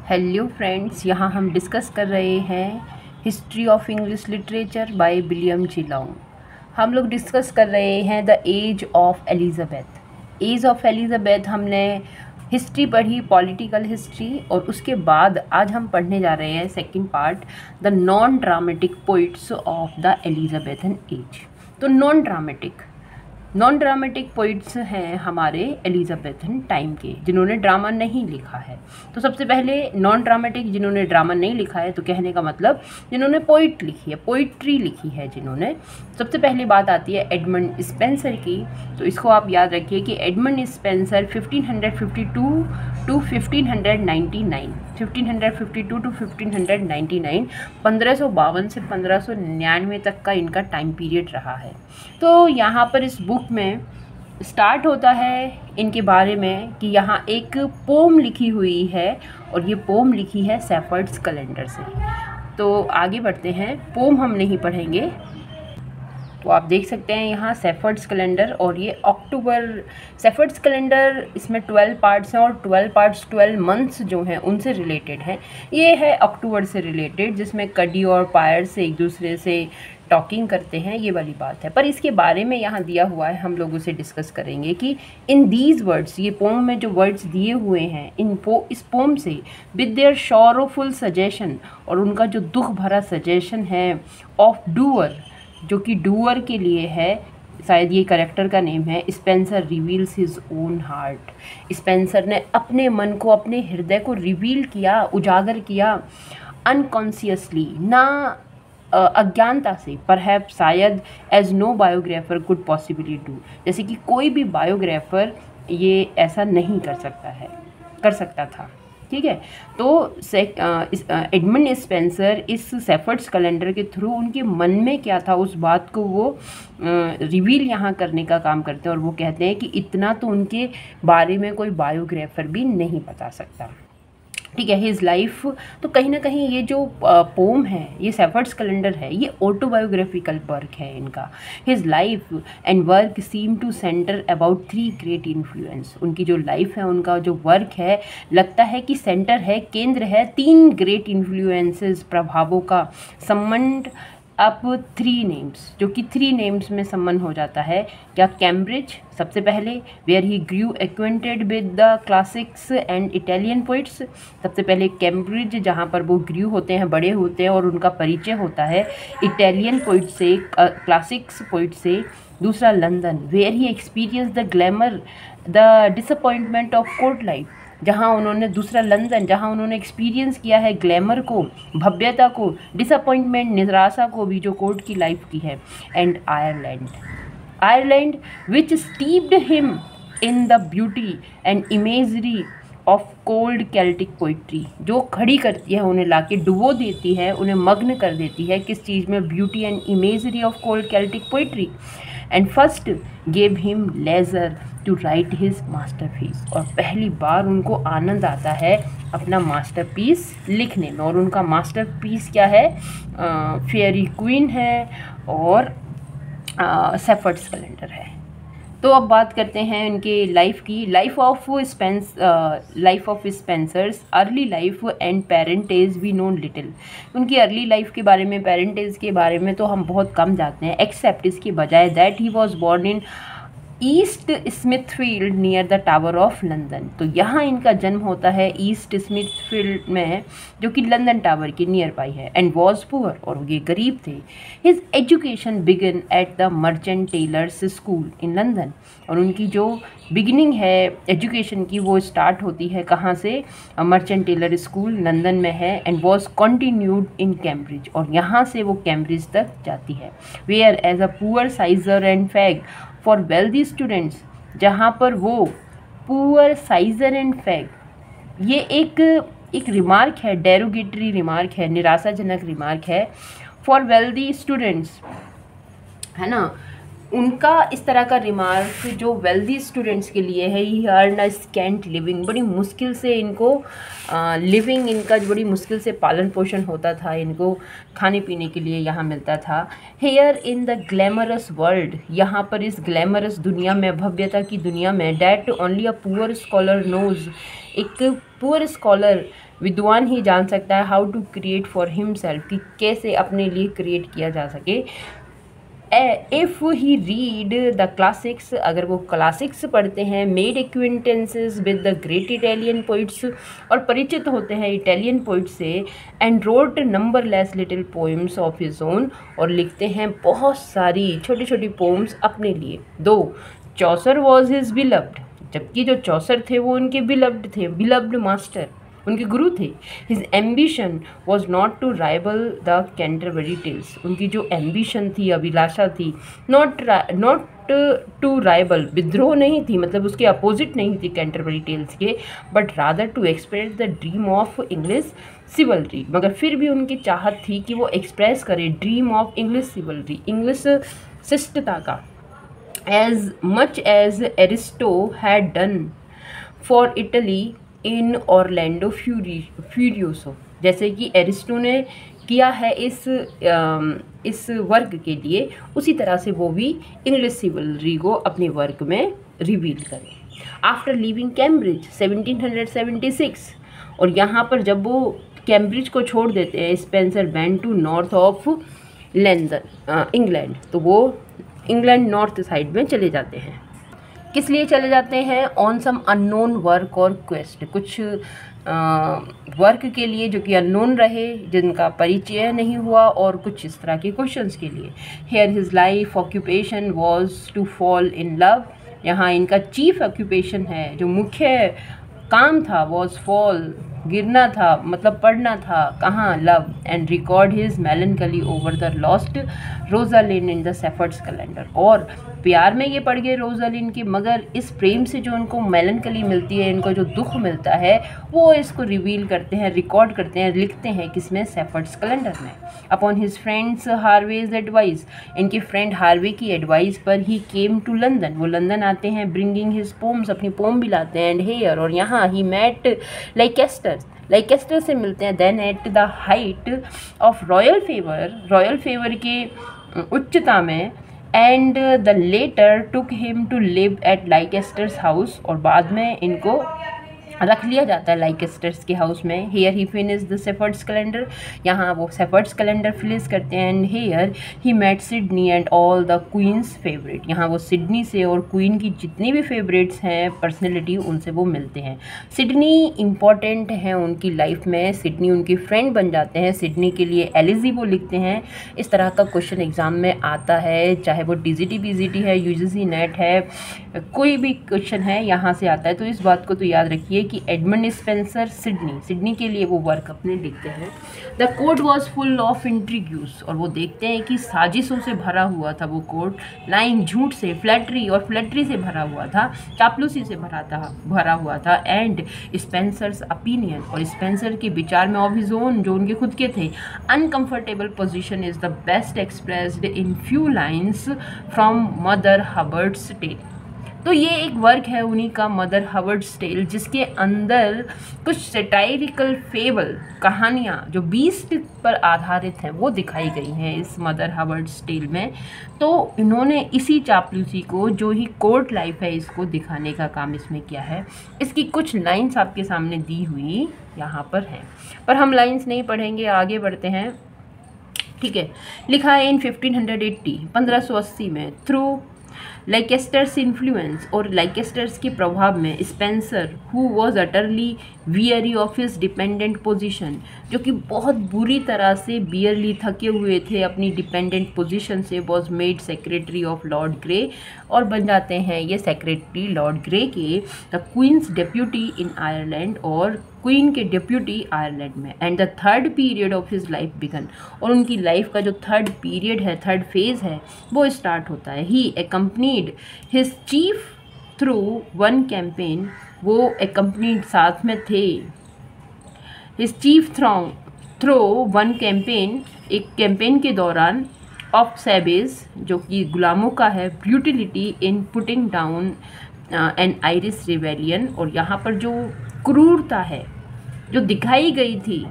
Hello friends, यहाँ हम discuss कर रहे हैं history of English literature by William J Long. हम लोग डिस्कस कर रहे हैं the age of Elizabeth. Age of Elizabeth हमने हिस्ट्री पढ़ी, पॉलिटिकल हिस्ट्री, और उसके बाद आज हम पढ़ने जा रहे हैं second part, the non dramatic poets of the Elizabethan age. तो नॉन ड्रामेटिक पोइट्स हैं हमारे एलिज़ाबेथन टाइम के, जिन्होंने ड्रामा नहीं लिखा है। तो सबसे पहले नॉन ड्रामेटिक, जिन्होंने ड्रामा नहीं लिखा है, तो कहने का मतलब जिन्होंने पोइट लिखी है, पोइट्री लिखी है जिन्होंने। सबसे पहली बात आती है एडमंड स्पेंसर की। तो इसको आप याद रखिए कि एडमंड स्पेंसर 1552 टू 1599, 1552 टू 1599, 1552 से 1599 तक का इनका टाइम पीरियड रहा है। तो यहाँ पर इस बुक में स्टार्ट होता है इनके बारे में कि यहाँ एक पोम लिखी हुई है, और ये पोम लिखी है सेफर्ड्स कैलेंडर से। तो आगे बढ़ते हैं, पोम हम नहीं पढ़ेंगे। तो आप देख सकते हैं यहाँ सेफर्ड्स कैलेंडर, और ये अक्टूबर सेफर्ड्स कैलेंडर, इसमें 12 पार्ट्स हैं, और 12 पार्ट्स 12 मंथ्स जो हैं उनसे रिलेटेड हैं। ये है अक्टूबर से रिलेटेड, जिसमें कडी और पायर्स एक दूसरे से टॉकिंग करते हैं, ये वाली बात है। पर इसके बारे में यहाँ दिया हुआ है, हम लोग उसे डिस्कस करेंगे कि इन दीज वर्ड्स, ये पोम में जो वर्ड्स दिए हुए हैं इस पोम से, विद देयर शॉरोफुल सजेशन, और उनका जो दुख भरा सजेशन है, ऑफ डूअर, जो कि डूअर के लिए है, शायद ये करेक्टर का नेम है, Spencer reveals his own heart. Spencer ने अपने मन को, अपने हृदय को रिवील किया, उजागर किया, अनकॉन्शियसली, ना अज्ञानता से, परहैप्स शायद, as no biographer could possibly do, जैसे कि कोई भी बायोग्राफर ये ऐसा नहीं कर सकता था। ठीक है। तो एडमंड स्पेंसर इस सेफर्ड्स कैलेंडर के थ्रू उनके मन में क्या था उस बात को वो रिवील यहाँ करने का काम करते हैं, और वो कहते हैं कि इतना तो उनके बारे में कोई बायोग्राफर भी नहीं बता सकता। ठीक है। हिज लाइफ, तो कहीं ना कहीं ये जो पोम है, ये सेफर्ड्स कैलेंडर है, ये ऑटोबायोग्राफिकल वर्क है इनका। His life and work seem to center about 3 great influence. उनकी जो लाइफ है, उनका जो वर्क है, लगता है कि सेंटर है, केंद्र है 3 ग्रेट इन्फ्लुएंसेस, प्रभावों का संबंध। अब 3 नेम्स, जो कि 3 नेम्स में सम्मन हो जाता है। क्या? कैम्ब्रिज सबसे पहले, where he grew acquainted with the classics and Italian poets. सबसे पहले कैम्ब्रिज, जहाँ पर वो ग्रू होते हैं, बड़े होते हैं, और उनका परिचय होता है इटालियन पोइट से, क्लासिक्स पोइट से। दूसरा London, where he experience the glamour, the disappointment of court life, जहाँ उन्होंने, दूसरा लंदन, जहाँ उन्होंने एक्सपीरियंस किया है ग्लैमर को, भव्यता को, डिसअपॉइंटमेंट, निराशा को भी, जो कोर्ट की लाइफ की है। And Ireland which steeped him in the beauty and imagery of cold Celtic poetry, जो खड़ी करती है उन्हें, लाके डुबो देती है, उन्हें मग्न कर देती है किस चीज़ में? Beauty and imagery of cold Celtic poetry. And first gave him leisure to write his masterpiece, और पहली बार उनको आनंद आता है अपना मास्टरपीस लिखने में, और उनका मास्टरपीस क्या है? फेयरी क्वीन है, और सेफर्ड्स कैलेंडर है। तो अब बात करते हैं उनके लाइफ की। Life of Spenser's, early life and parentage we known little. उनकी अर्ली लाइफ के बारे में, पेरेंटेज के बारे में तो हम बहुत कम जानते हैं, एक्सेप्ट इसके बजाय that he was born in East Smithfield near the Tower of London. तो यहाँ इनका जन्म होता है ईस्ट स्मिथफील्ड में, जो कि लंदन टावर के नियर बाई है। एंड वॉज पुअर, और ये गरीब थे। His education begin at the Merchant Taylors school in London, और उनकी जो बिगिनिंग है एजुकेशन की, वो स्टार्ट होती है कहाँ से? मर्चेंट टेलर स्कूल लंदन में है। And was continued in Cambridge, और यहाँ से वो कैम्ब्रिज तक जाती है। Where as a poor sizar and fag for wealthy students, जहाँ पर वो पुअर साइजर एंड फैग, ये एक रिमार्क है, डेरोगेटरी रिमार्क है, निराशाजनक रिमार्क है, फॉर वेल्दी स्टूडेंट्स, है ना। उनका इस तरह का रिमार्क जो वेल्दी स्टूडेंट्स के लिए है, ही अर्न अ स्कैंट लिविंग, बड़ी मुश्किल से इनको लिविंग, इनका बड़ी मुश्किल से पालन पोषण होता था, इनको खाने पीने के लिए यहाँ मिलता था। Here in the glamorous world, यहाँ पर इस ग्लैमरस दुनिया में, भव्यता की दुनिया में, that only a poor scholar knows, एक पुअर स्कॉलर विद्वान ही जान सकता है how to create for himself, कि कैसे अपने लिए क्रिएट किया जा सके। If he read the classics, अगर वो क्लासिक्स पढ़ते हैं, made acquaintances with the great Italian poets, और परिचित होते हैं इटालियन पोइट से, and wrote numberless little poems of his own, और लिखते हैं बहुत सारी छोटी छोटी पोम्स अपने लिए। दो चौसर वॉज हिज बिलव्ड, जबकि जो चौसर थे वो उनके बिलव्ड थे, बिलव्ड मास्टर, उनके गुरु थे। His ambition was not to rival the Canterbury Tales, उनकी जो एम्बिशन थी, अभिलाषा थी, नॉट टू राइवल, विद्रोह नहीं थी, मतलब उसके अपोजिट नहीं थी कैंटरबरी टेल्स के, but rather to express the dream of English chivalry, मगर फिर भी उनकी चाहत थी कि वो एक्सप्रेस करे ड्रीम ऑफ इंग्लिश सिवलरी, इंग्लिश शिष्टता का, as much as Aristo had done for Italy in Orlando Furioso, जैसे कि एरिस्टो ने किया है इस वर्क के लिए, उसी तरह से वो भी इंग्लिश सिवलरी को अपने वर्क में रिवील करें। आफ्टर लीविंग कैम्ब्रिज 1776, और यहाँ पर जब वो कैम्ब्रिज को छोड़ देते हैं, Spenser went to north of London England, तो वो इंग्लैंड नॉर्थ साइड में चले जाते हैं। किस लिए चले जाते हैं? ऑन सम अननोन वर्क और क्वेस्ट, कुछ वर्क के लिए जो कि अननोन रहे, जिनका परिचय नहीं हुआ, और कुछ इस तरह के क्वेश्चंस के लिए। Here his life occupation was to fall in love, यहाँ इनका चीफ ऑक्यूपेशन है, जो मुख्य काम था, वॉज फॉल, गिरना था, मतलब पढ़ना था, कहाँ? Love, and record his melancholy over the lost Rosalind in the Shepherd's Calendar, और प्यार में ये पड़ गए रोजालिन की, मगर इस प्रेम से जो उनको मेलनकली मिलती है, इनको जो दुख मिलता है, वो इसको रिवील करते हैं, रिकॉर्ड करते हैं, लिखते हैं किसमें? सेफर्ड्स कैलेंडर में। Upon his friends Harvey's advice, इनके फ्रेंड हार्वे की एडवाइस पर ही केम टू लंदन, वो लंदन आते हैं, ब्रिंगिंग हिज पोम्स, अपनी पोम भी लाते हैं, एंड हेयर, और यहाँ ही मेट लाइकेस्टर से मिलते हैं, then at the height of royal favour के उच्चता में, and the latter took him to live at Leicester's house, और बाद में इनको रख लिया जाता है लाइकेस्टर्स के हाउस में। Here he finish the Shepherd's Calendar, यहाँ वो सेफर्ड्स कैलेंडर फिनिश करते हैं, and here he met Sidney and all the queen's favourite, यहाँ वो सिडनी से और क्वीन की जितनी भी फेवरेट्स हैं पर्सनैलिटी, उनसे वो मिलते हैं। सिडनी इम्पॉर्टेंट हैं उनकी लाइफ में, सिडनी उनकी फ्रेंड बन जाते हैं, सिडनी के लिए एलिजी वो लिखते हैं। इस तरह का क्वेश्चन एग्जाम में आता है, चाहे वो DGT PGT है, UGC नेट है, कोई भी क्वेश्चन है यहाँ से आता है, तो इस बात को तो याद रखिए कि एडमंड स्पेंसर सिडनी के लिए वो वर्क अपने लिखते हैं। The court was full of इंट्रीग्यूज, और वो देखते हैं कि साजिशों से भरा हुआ था वो कोर्ट, लाइंग, झूठ से, फ्लैटरी से भरा हुआ था, चापलूसी से भरा हुआ था, एंड स्पेंसर्स ओपिनियन, और स्पेंसर के विचार में, ऑफ हिज ओन, जो उनके खुद के थे। Uncomfortable position is the best expressed in few lines from Mother Hubbard's Tale, तो ये एक वर्क है उन्हीं का, मदर हवर्ड्स टेल, जिसके अंदर कुछ सेटायरिकल फेबल, कहानियाँ जो बीस्ट पर आधारित हैं, वो दिखाई गई हैं इस मदर हवर्ड्स टेल में। तो इन्होंने इसी चापलूसी को, जो ही कोर्ट लाइफ है, इसको दिखाने का काम इसमें किया है। इसकी कुछ लाइन्स आपके सामने दी हुई यहाँ पर हैं, पर हम लाइन्स नहीं पढ़ेंगे, आगे बढ़ते हैं। ठीक है, लिखा है इन 1580 में, थ्रू लाइकेस्टर्स इन्फ्लुएंस, और लाइकेस्टर्स के प्रभाव में, Spencer who was utterly weary of his dependent position, जो कि बहुत बुरी तरह से बियरली थके हुए थे अपनी डिपेंडेंट पोजीशन से, was made secretary of Lord Grey, और बन जाते हैं ये सेक्रेटरी लॉर्ड ग्रे के, the queen's deputy in Ireland, और क्वीन के डेप्यूटी आयरलैंड में, and the third period of his life began, और उनकी लाइफ का जो थर्ड पीरियड है, थर्ड फेज है, वो स्टार्ट होता है। He accompanied his chief through one campaign, वो एकम्पनीड साथ में थे, his chief through one campaign, एक कैंपेन के दौरान, ऑफ सैवेज, जो कि गुलामों का है, brutality in putting down an Irish rebellion, और यहाँ पर जो क्रूरता है जो दिखाई गई थी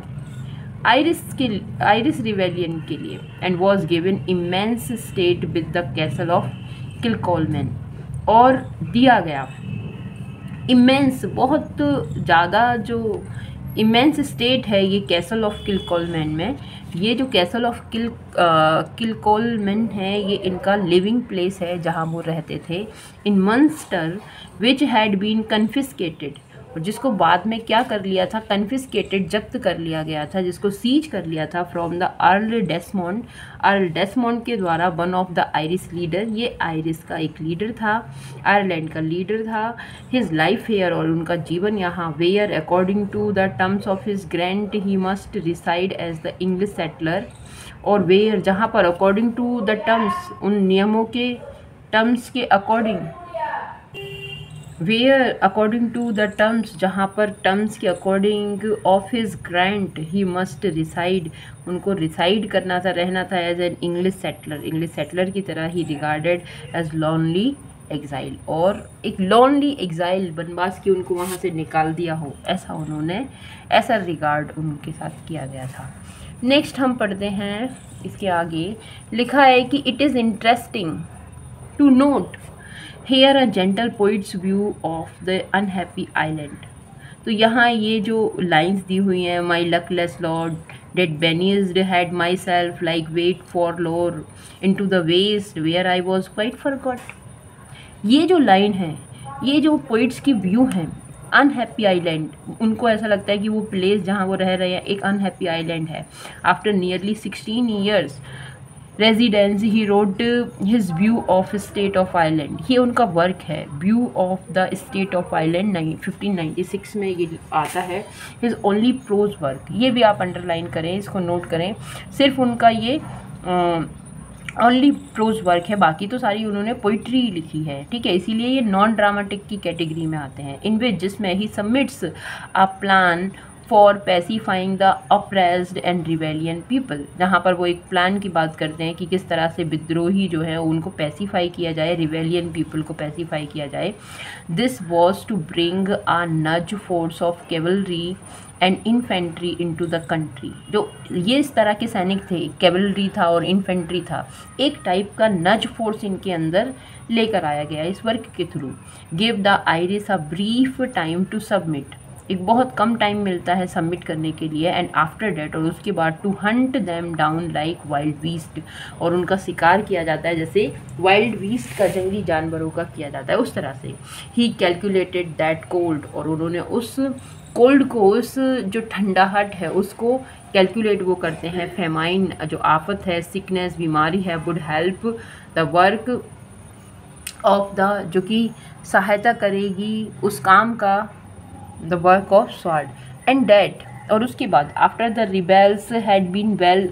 आयरिश रिवेलियन के लिए, and was given immense estate with the castle of Kilcolman, और दिया गया इमेंस, बहुत ज़्यादा जो इमेंस स्टेट है ये कैसल ऑफ किलकोलमैन में। ये जो कैसल ऑफ किलकोलमैन है ये इनका लिविंग प्लेस है जहाँ वो रहते थे। इन monster which had been confiscated, और जिसको बाद में क्या कर लिया था, कन्फिस्केटेड, जब्त कर लिया गया था, जिसको सीज कर लिया था फ्रॉम द अर्ल डेस्मोंड के द्वारा, one of the Irish leader, ये आयरिश का एक लीडर था, आयरलैंड का लीडर था। हिज लाइफ हेयर, और उनका जीवन यहाँ, where according to the terms of his grant he must reside as the English settler, और वेयर जहाँ पर अकॉर्डिंग टू द टर्म्स, उन नियमों के टर्म्स के according, where according to the terms, जहाँ पर टर्म्स के according of his grant he must reside, उनको रिसाइड करना था, रहना था एज एन इंग्लिश सेटलर की तरह ही रिगार्डेड एज लॉनली एग्जाइल, और एक लॉनली एग्जाइल, बनवास की उनको वहाँ से निकाल दिया हो, ऐसा रिगार्ड उनके साथ किया गया था। नेक्स्ट हम पढ़ते हैं, इसके आगे लिखा है कि it is interesting to note here a gentle poet's view of the unhappy island. तो यहाँ ये जो लाइंस दी हुई हैं, my luckless lot doth banished had myself like wight forlore into the waste where I was quite forgot. ये जो line है, ये जो पोइट्स की व्यू है अनहैप्पी आइलैंड, उनको ऐसा लगता है कि वो प्लेस जहाँ वो रह रहे हैं एक अनहैप्पी आइलैंड है। After nearly 16 years residence he wrote his view of state of island, ये उनका वर्क है, view of the state of island, 1596 में ये आता है। हिज ओनली प्रोज वर्क, ये भी आप अंडरलाइन करें, इसको नोट करें, सिर्फ उनका ये ओनली प्रोज वर्क है, बाकी तो सारी उन्होंने पोइट्री लिखी है, ठीक है, इसीलिए ये नॉन ड्रामेटिक की कैटेगरी में आते हैं। इन विच, जिसमें he submits a plan for pacifying the oppressed and rebellion people, जहाँ पर वो एक प्लान की बात करते हैं कि किस तरह से विद्रोही जो है उनको पैसिफाई किया जाए, रिवेलियन पीपल को पैसिफाई किया जाए। This was to bring a huge force of cavalry and infantry into the country, जो ये इस तरह के सैनिक थे, कैवलरी था और इन्फेंट्री था, एक टाइप का नज फोर्स इनके अंदर लेकर आया गया इस वर्क के through. Give the Irish a brief time to submit, एक बहुत कम टाइम मिलता है सबमिट करने के लिए, एंड आफ्टर डेट, और उसके बाद to hunt them down like wild beast, और उनका शिकार किया जाता है जैसे वाइल्ड बीस्ट का, जंगली जानवरों का किया जाता है, उस तरह से। ही कैलकुलेटेड दैट कोल्ड, और उन्होंने उस कोल्ड को, उस जो ठंडाहट है उसको कैलकुलेट वो करते हैं, फेमाइन जो आफत है, सिकनेस बीमारी है, would help the work of the, जो कि सहायता करेगी उस काम का, the work of sword and death, और उसके बाद after the rebels had been well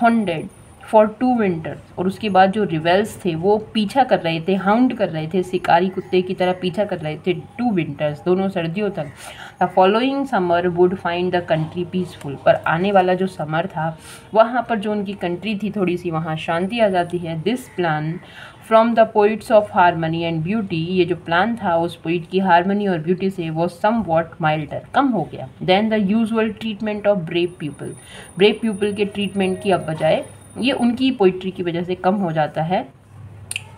hounded for 2 winters, और उसके बाद जो रिबेल्स थे वो पीछा कर रहे थे, हाउंड कर रहे थे, शिकारी कुत्ते की तरह पीछा कर रहे थे 2 winters, दोनों सर्दियों तक। The following summer would find the country peaceful, पर आने वाला जो समर था वहाँ पर जो उनकी कंट्री थी थोड़ी सी वहाँ शांति आ जाती है। This plan from the poets of harmony and beauty, ये जो प्लान था उस पोइट की हारमनी और ब्यूटी से, वो सम वॉट माइल्डर, कम हो गया। Then the usual treatment of brave people के ट्रीटमेंट की अब बजाय ये उनकी पोइट्री की वजह से कम हो जाता है।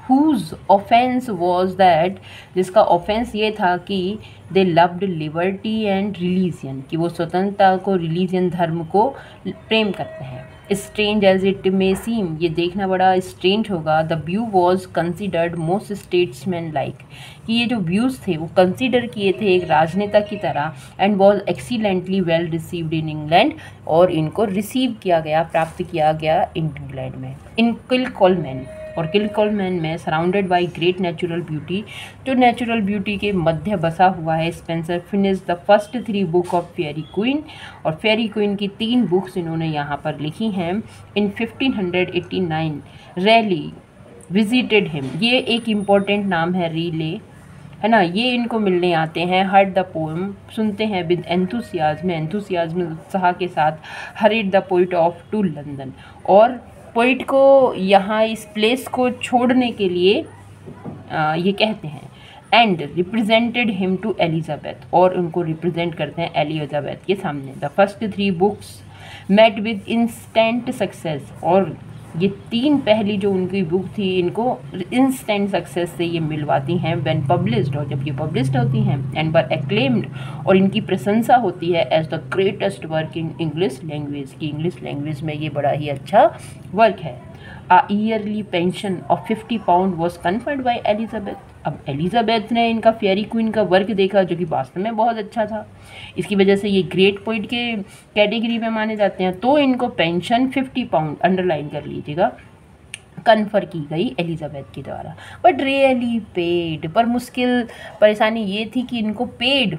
whose offense was that, जिसका ऑफेंस ये था कि they loved liberty and religion, कि वो स्वतंत्रता को, रिलीजन, धर्म को प्रेम करते हैं। strange as it may seem, ये देखना बड़ा स्ट्रेंज होगा। the view was considered most statesmen like, कि ये जो व्यूज़ थे वो कंसिडर किए थे एक राजनेता की तरह, and was excellently well received in England, और इनको रिसीव किया गया, प्राप्त किया गया इंग्लैंड में। इन किलकोलमैन, और किलकोलमैन में surrounded by great natural beauty, जो नेचुरल ब्यूटी के मध्य बसा हुआ है। Spenser finish the first 3 book of Faerie Queene, और फेरी क्वीन की 3 बुक्स इन्होंने यहाँ पर लिखी हैं। इन 1589 रैली विजिटेड हिम, ये एक इम्पॉर्टेंट नाम है, रीले है ना, ये इनको मिलने आते हैं। हर्ड द पोएम, सुनते हैं विद एंथुसियाज्म उत्साह के साथ। Hurried the poet off to London, और पोइट को यहाँ इस प्लेस को छोड़ने के लिए ये कहते हैं। And represented him to Elizabeth, और उनको रिप्रेजेंट करते हैं एलिजाबेथ के सामने। The first 3 books met with instant success, और ये 3 पहली जो उनकी बुक थी इनको इंस्टेंट सक्सेस से ये मिलवाती हैं व्हेन पब्लिश्ड, और जब ये पब्लिश्ड होती हैं, एंड वर एक्लेम्ड, और इनकी प्रशंसा होती है as the greatest work in English language, की इंग्लिश लैंग्वेज में ये बड़ा ही अच्छा वर्क है। A yearly pension of 50 pound was conferred by Elizabeth। अब एलिजाबेथ ने इनका फेयरी क्वीन का वर्क देखा जो कि वास्तव में बहुत अच्छा था, इसकी वजह से ये ग्रेट पोइट के कैटेगरी में माने जाते हैं, तो इनको पेंशन 50 पाउंड, अंडरलाइन कर लीजिएगा, कन्फर की गई एलिजाबेथ के द्वारा, बट रियली पेड, पर मुश्किल परेशानी ये थी कि इनको पेड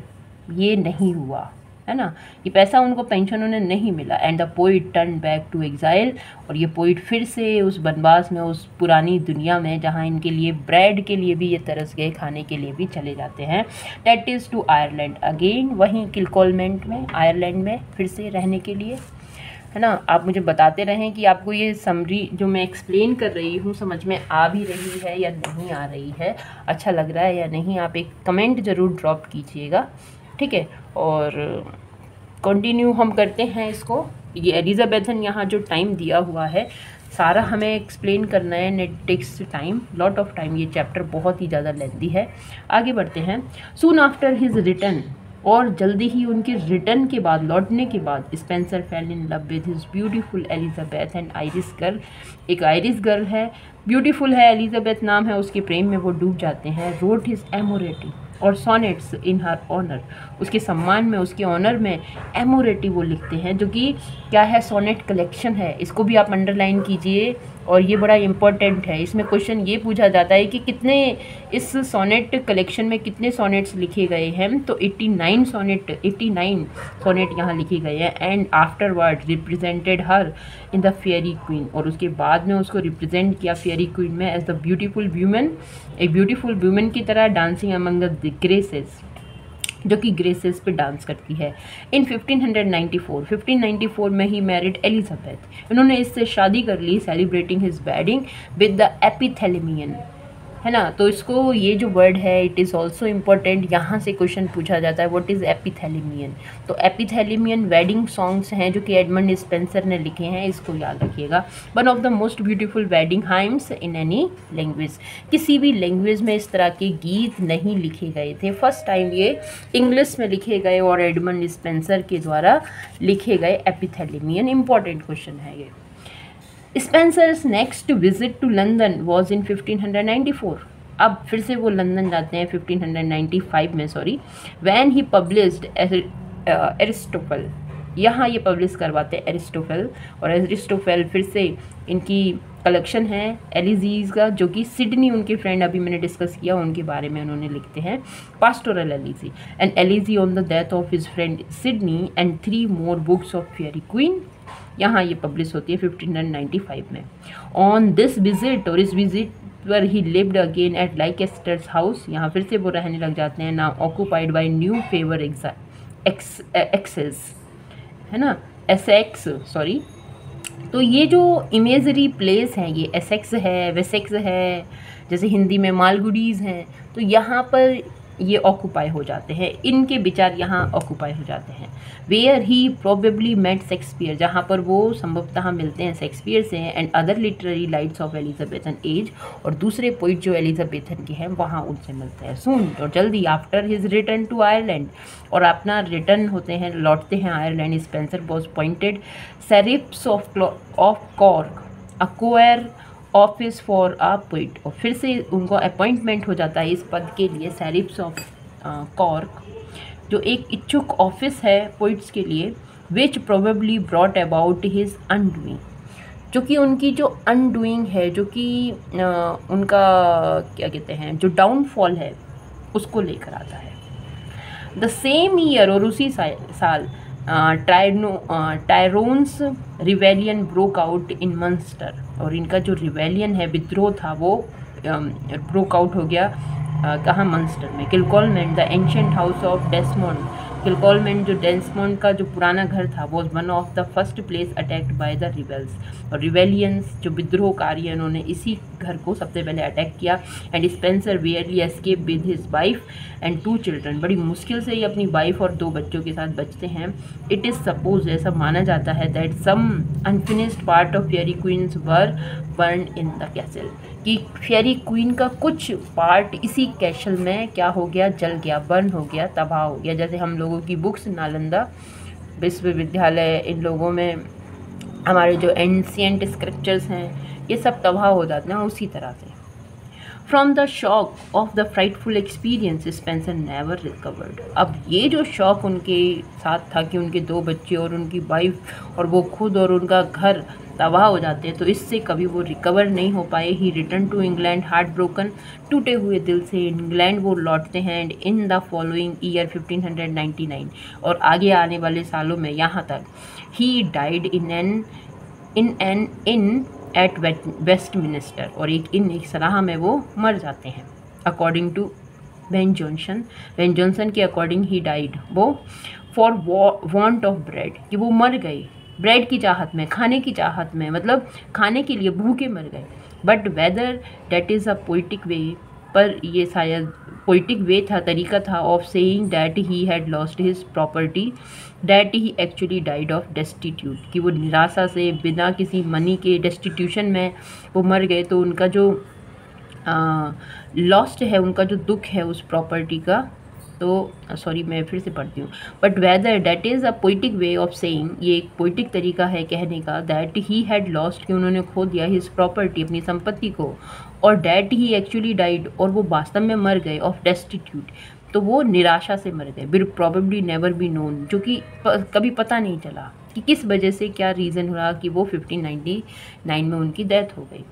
ये नहीं हुआ, है ना, ये पैसा उनको पेंशन उन्हें नहीं मिला। And the poet turn back to exile, और ये पोइट फिर से उस वनवास में, उस पुरानी दुनिया में जहाँ इनके लिए ब्रेड के लिए भी ये तरस गए, खाने के लिए भी चले जाते हैं, that is to Ireland again, वहीं किलकोलमेंट में, आयरलैंड में फिर से रहने के लिए, है ना। आप मुझे बताते रहें कि आपको ये समरी जो मैं एक्सप्लेन कर रही हूँ समझ में आ भी रही है या नहीं आ रही है, अच्छा लग रहा है या नहीं, आप एक कमेंट ज़रूर ड्रॉप कीजिएगा, ठीक है। और कंटिन्यू हम करते हैं इसको। ये एलिजाबेथन यहाँ जो टाइम दिया हुआ है सारा हमें एक्सप्लेन करना है, net takes time, lot of time, ये चैप्टर बहुत ही ज़्यादा लेंथी है। आगे बढ़ते हैं। सून आफ्टर हिज रिटर्न, और जल्दी ही उनके रिटर्न के बाद, लौटने के बाद, Spencer fail in love with his beautiful Elizabeth and Irish girl, एक आयरिश गर्ल है, ब्यूटीफुल है, एलिजाबेथ नाम है, उसके प्रेम में वो डूब जाते हैं। रोट हिज एमोरेटी और सोनेट्स इन हर ऑनर, उसके सम्मान में, उसके ऑनर में एमोरेटी वो लिखते हैं, जो कि क्या है, सोनेट कलेक्शन है, इसको भी आप अंडरलाइन कीजिए, और ये बड़ा इम्पोर्टेंट है। इसमें क्वेश्चन ये पूछा जाता है कि कितने, इस सोनेट कलेक्शन में कितने सोनेट्स लिखे गए हैं, तो 89 सोनेट यहाँ लिखे गए हैं। And afterward represented her in the Faerie queen, और उसके बाद में उसको रिप्रेजेंट किया फेयरी क्वीन में एज द ब्यूटीफुल वुमेन, एक ब्यूटीफुल वुमेन की तरह, डांसिंग अमंग द ग्रेसेस, जो कि ग्रेसेस पे डांस करती है। इन 1594 में ही मैरिड एलिजाबेथ, इन्होंने इससे शादी कर ली, celebrating his wedding with the epithalamion, है ना। तो इसको, ये जो वर्ड है इट इज़ ऑल्सो इम्पॉर्टेंट, यहाँ से क्वेश्चन पूछा जाता है, व्हाट इज़ एपिथेलेमियन। तो एपिथेलेमियन वेडिंग सॉन्ग्स हैं जो कि एडमंड स्पेंसर ने लिखे हैं, इसको याद रखिएगा। One of the most beautiful wedding hymns in any language, किसी भी लैंग्वेज में इस तरह के गीत नहीं लिखे गए थे, फर्स्ट टाइम ये इंग्लिश में लिखे गए और एडमंड स्पेंसर के द्वारा लिखे गए। एपिथेलेमियन इंपॉर्टेंट क्वेश्चन है ये। Spenser's next visit to London was in 1594, अब फिर से वो लंदन जाते हैं 1595 में, सॉरी, वैन ही पब्लिश्ड एरिस्टोफल, यहाँ ये पब्लिश करवाते हैं एरिस्टोफल, और एरिस्टोफल फिर से इनकी कलेक्शन है एलिजीज का, जो कि सिडनी उनके फ्रेंड, अभी मैंने डिस्कस किया उनके बारे में, उन्होंने लिखते हैं pastoral elegy and elegy on the death of his friend Sydney and 3 more books of Faerie queen, यहाँ ये पब्लिश होती है 1595 में। ऑन दिस विजिट, और इस विजिट पर ही lived again at Leicester's house, यहाँ फिर से वो रहने लग जाते हैं, now occupied by new favour Essex, है ना, एसेक्स, सॉरी। तो ये जो इमेजरी प्लेस हैं, ये एसेक्स है, वेसेक्स है, जैसे हिंदी में मालगुडीज़ हैं, तो यहाँ पर ये ऑक्यूपाई हो जाते हैं, इनके विचार यहाँ ऑक्यूपाई हो जाते हैं। Where he probably met Shakespeare, जहाँ पर वो संभवतः मिलते हैं शेक्सपियर से, and other literary lights of Elizabethan age, और दूसरे पोइट जो एलिजाबेथन के हैं वहाँ उनसे मिलते हैं। सून, और जल्दी, after his return to Ireland, और अपना रिटर्न होते हैं, लौटते हैं Ireland, Spenser was appointed sheriff of Cork, a queer office for a poet, और फिर से उनको अपॉइंटमेंट हो जाता है इस पद के लिए, सेरिप्स ऑफ कॉर्क, जो एक इच्छुक ऑफिस है पोइट्स के लिए, which probably brought about his undoing, जो कि उनकी जो अनडूइंग है, जो कि उनका क्या कहते हैं, जो डाउनफॉल है उसको लेकर आता है। द सेम ईयर, और उसी साल टायरोन्स rebellion broke out in monster, और इनका जो रिवेलियन है, विद्रोह था, वो ब्रोक आउट हो गया कहाँ, मंस्टर में। Kilcolman, the ancient house of Desmond, Kilcolman जो डेंसमोंड का जो पुराना घर था was one of the first place attacked by the rebels, और रिवेलियंस जो विद्रोहकारी हैं उन्होंने इसी घर को सबसे पहले अटैक किया। And Spencer verily escape with his wife and 2 children, बड़ी मुश्किल से ही अपनी वाइफ और 2 बच्चों के साथ बचते हैं। इट इज़ सपोज, ऐसा माना जाता है, that some unfinished part of Faerie Queene's were burn in the castle, कि फेयरी क्वीन का कुछ पार्ट इसी कैसल में क्या हो गया, जल गया, बर्न हो गया, तबाह हो गया। जैसे हम लोगों की बुक्स नालंदा विश्वविद्यालय, इन लोगों में हमारे जो एंशिएंट स्क्रिप्चर्स हैं ये सब तबाह हो जाते हैं, उसी तरह से। From the shock of the frightful experience Spencer never recovered. अब ये जो शॉक उनके साथ था कि उनके 2 बच्चे और उनकी वाइफ और वो खुद और उनका घर तबाह हो जाते हैं, तो इससे कभी वो रिकवर नहीं हो पाए। He return to England heart broken, टूटे हुए दिल से इंग्लैंड वो लौटते हैं। And in the following year 1599, और आगे आने वाले सालों में यहाँ तक, he died in an inn at Westminster, और एक सराह में वो मर जाते हैं। अकॉर्डिंग टू बेन जॉनसन के अकॉर्डिंग ही डाइड वो फॉर वांट ऑफ ब्रेड, कि वो मर गए ब्रेड की चाहत में, खाने की चाहत में, मतलब खाने के लिए भूखे मर गए। But whether that is a poetic way, पर ये शायद पोइटिक वे था, तरीका था of saying that he had lost his property, that he actually died of destitute, कि वो निराशा से बिना किसी मनी के डेस्टिट्यूशन में वो मर गए। तो उनका जो लॉस्ट है, उनका जो दुख है उस प्रॉपर्टी का, तो सॉरी मैं फिर से पढ़ती हूँ, but whether that is a poetic way of saying, ये एक पोइटिक तरीका है कहने का, दैट ही हैड लॉस्ट, कि उन्होंने खो दिया हिज प्रॉपर्टी, अपनी संपत्ति को, और डेट ही एक्चुअली डाइड, और वो वास्तव में मर गए, ऑफ डेस्टिट्यूट, तो वो निराशा से मर गए। Will probably never be known, जो कि कभी पता नहीं चला कि किस वजह से, क्या रीज़न रहा कि वो 1599 में उनकी डेथ हो गई।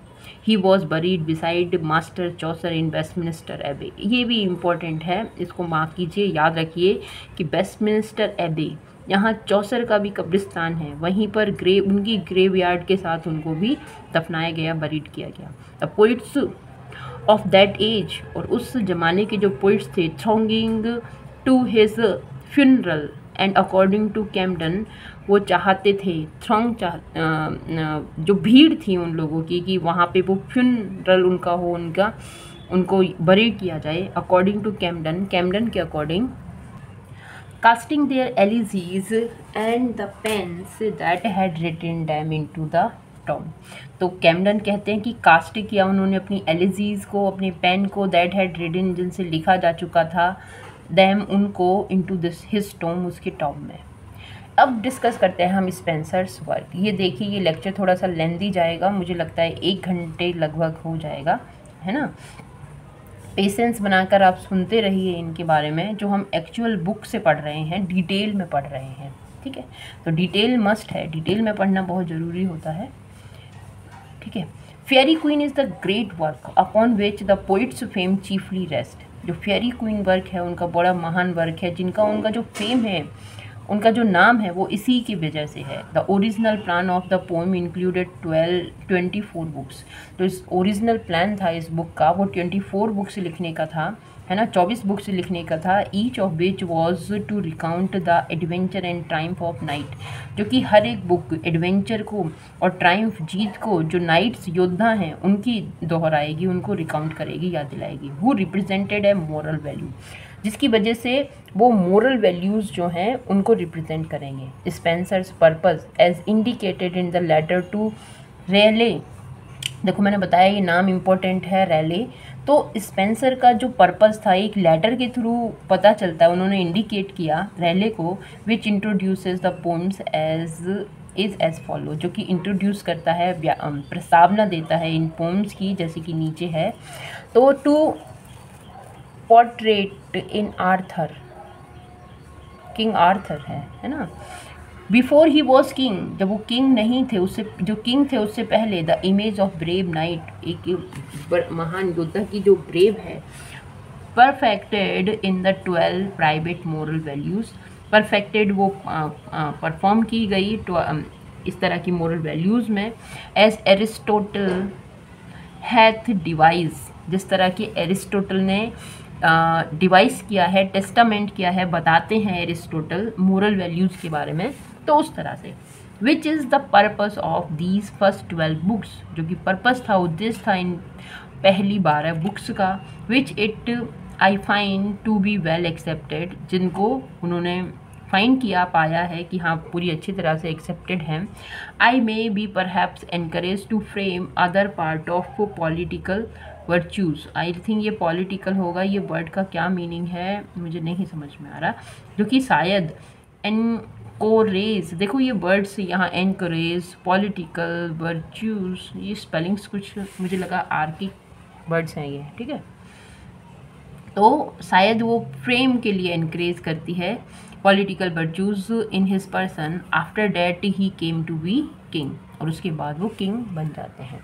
He was buried beside master Chaucer in Westminster एबे, ये भी इम्पोर्टेंट है, इसको मार्क कीजिए, याद रखिए कि वेस्टमिनिस्टर एबे, यहाँ चौसर का भी कब्रिस्तान है, वहीं पर उनकी ग्रेवयार्ड के साथ उनको भी दफनाया गया, बरीड किया गया। The poets of that age, और उस ज़माने के जो पोइट्स थे, thronging to his funeral and according to Camden, वो चाहते थे, जो भीड़ थी उन लोगों की, कि वहाँ पे वो फ्यूनरल उनका हो, उनको बरी किया जाए। अकॉर्डिंग टू कैम्पडन के according, casting their elegies and the pens that had written them into the tomb, तो कैम्पडन कहते हैं कि कास्ट किया उन्होंने अपनी एलिजीज को, अपने पेन को, दैट हैड रिटन, जिनसे लिखा जा चुका था, दैम उनको, इनटू दिस हिज टॉम, उसके टॉम में। अब डिस्कस करते हैं हम स्पेंसर्स वर्क। ये देखिए, ये लेक्चर थोड़ा सा लेंदी जाएगा, मुझे लगता है 1 घंटे लगभग हो जाएगा, है ना। पेशेंस बनाकर आप सुनते रहिए इनके बारे में, जो हम एक्चुअल बुक से पढ़ रहे हैं, डिटेल में पढ़ रहे हैं, ठीक है। तो डिटेल मस्ट है, डिटेल में पढ़ना बहुत ज़रूरी होता है, ठीक है। Fairy queen is the great work upon which the poets fame chiefly rest, जो फेयरी क्वीन वर्क है उनका बड़ा महान वर्क है, जिनका उनका जो फेम है, उनका जो नाम है वो इसी की वजह से है। The original plan of the poem included 24 books, तो इस ओरिजिनल प्लान था इस बुक का, वो 24 बुक्स लिखने का था, है ना, 24 बुक्स लिखने का था। Each of which was to recount the adventure and triumph of knight, जो कि हर एक बुक एडवेंचर को और ट्रायम्फ, जीत को, जो नाइट्स योद्धा हैं उनकी दोहराएगी, उनको रिकाउंट करेगी, याद दिलाएगी। Who represented a moral value, जिसकी वजह से वो मोरल वैल्यूज़ जो हैं उनको रिप्रेजेंट करेंगे। Spenser's purpose as indicated in the letter to Raleigh, देखो मैंने बताया ये नाम इम्पोर्टेंट है, रेले। तो स्पेंसर का जो पर्पस था एक लेटर के थ्रू पता चलता है, उन्होंने इंडिकेट किया रेले को, which introduces the poems as follow, जो कि इंट्रोड्यूस करता है, प्रस्तावना देता है इन पोम्स की, जैसे कि नीचे है। तो to portray in Arthur, King Arthur है ना। बिफोर ही वॉज किंग, जब वो किंग नहीं थे, उससे जो किंग थे उससे पहले, the image of brave night, एक महान योद्धा की जो ब्रेव है, perfected in the 12 private moral values, perfected वो परफॉर्म की गई इस तरह की मोरल वैल्यूज़ में, एज एरिस्टोटल हैथ डिवाइज, जिस तरह के एरिस्टोटल ने डिवाइस किया है, टेस्टामेंट किया है, बताते हैं एरिस्टोटल मोरल वैल्यूज़ के बारे में। तो उस तरह से which is the purpose of these first 12 books, जो कि पर्पस था, उद्देश्य था इन पहली 12 बुक्स का, which it I find to be well accepted, जिनको उन्होंने फाइंड किया, पाया है कि हाँ पूरी अच्छी तरह से एक्सेप्टेड हैं। I may be perhaps encourage to frame other part of political virtues. I think ये पॉलिटिकल होगा, ये वर्ड का क्या मीनिंग है मुझे नहीं समझ में आ रहा, जो कि शायद एनकोरेज, देखो ये वर्ड्स यहाँ एनकरेज, पॉलिटिकल, वर्च्यूज़, ये स्पेलिंग्स कुछ मुझे लगा आर की वर्ड्स हैं ये, ठीक है। तो शायद वो फ्रेम के लिए एनकरेज करती है political virtues in his person, after that he came to be king, और उसके बाद वो किंग बन जाते हैं।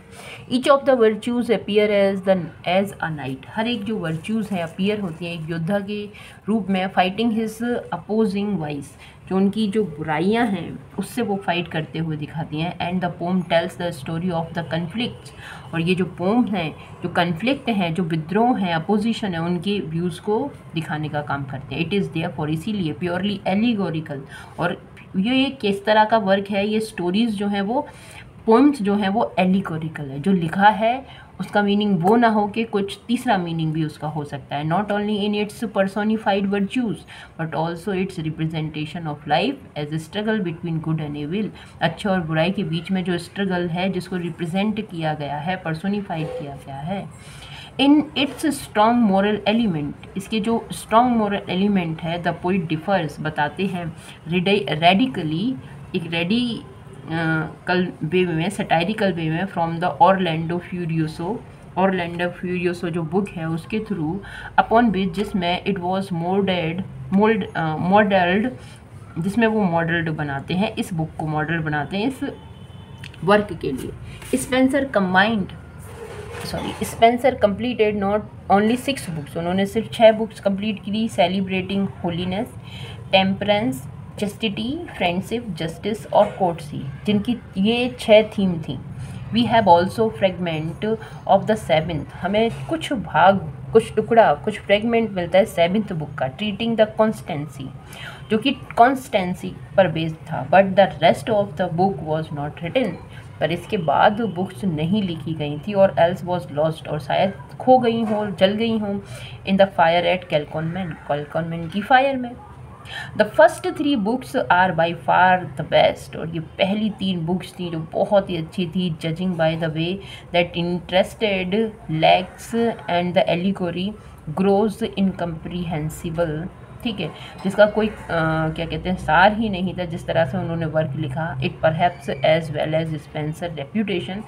Each of the virtues appear as a knight, हर एक जो वर्च्यूज़ हैं अपीयर होती हैं एक योद्धा के रूप में, फाइटिंग हिज अपोजिंग वाइस, जो उनकी जो बुराइयां हैं उससे वो फाइट करते हुए दिखाती हैं। And the pome tales the story of the conflict, और ये जो पोम हैं, जो कन्फ्लिक्ट हैं, जो विद्रोह हैं, अपोजिशन है, उनके व्यूज़ को दिखाने का काम करते हैं। इट इज़ देयर फॉर, इसीलिए प्योरली एलिगोरिकल, और ये किस तरह का वर्क है, ये स्टोरीज़ जो हैं वो पोइम्स जो हैं वो एलिगोरिकल है, जो लिखा है उसका मीनिंग वो ना हो कि कुछ तीसरा मीनिंग भी उसका हो सकता है। Not only in its personified virtues but also its representation of life as a struggle between good and evil, अच्छे और बुराई के बीच में जो स्ट्रगल है जिसको रिप्रेजेंट किया गया है, पर्सोनिफाइड किया गया है। In its strong moral element, इसके जो स्ट्रॉन्ग मोरल एलिमेंट है, द पोइट डिफर्स, बताते हैं रेडिकली, एक कल वे में, सटायरिकल वे में, फ्रॉम द ऑरलैंडो फ्यूरियोसो जो बुक है उसके थ्रू, अपॉन विच, जिसमें इट वॉज मॉडल्ड, जिसमें वो मॉडल्ड बनाते हैं, इस बुक को मॉडल बनाते हैं इस वर्क के लिए। Spenser completed not only 6 books, उन्होंने सिर्फ 6 बुक्स कंप्लीट की, celebrating holiness, temperance, chastity, friendship, justice और कोर्टसी, जिनकी ये 6 थीम थी। We have also fragment of the 7th, हमें कुछ भाग, कुछ टुकड़ा, कुछ फ्रेगमेंट मिलता है 7th बुक का, ट्रीटिंग द कॉन्स्टेंसी, जो कि कॉन्स्टेंसी पर बेस्ड था। But the rest of the book was not written, पर इसके बाद बुक्स नहीं लिखी गई थी, और एल्स वॉज लॉस्ट, और शायद खो गई हों, जल गई हों, in the fire at Kilcolman की फायर में। The first 3 books are by far the best, और ये पहली 3 बुक्स थी जो बहुत ही अच्छी थी, judging by the way that interested lakhs and the allegory grows incomprehensible, ठीक है, जिसका कोई क्या कहते हैं सार ही नहीं था जिस तरह से उन्होंने वर्क लिखा। It perhaps as well as Spenser reputation,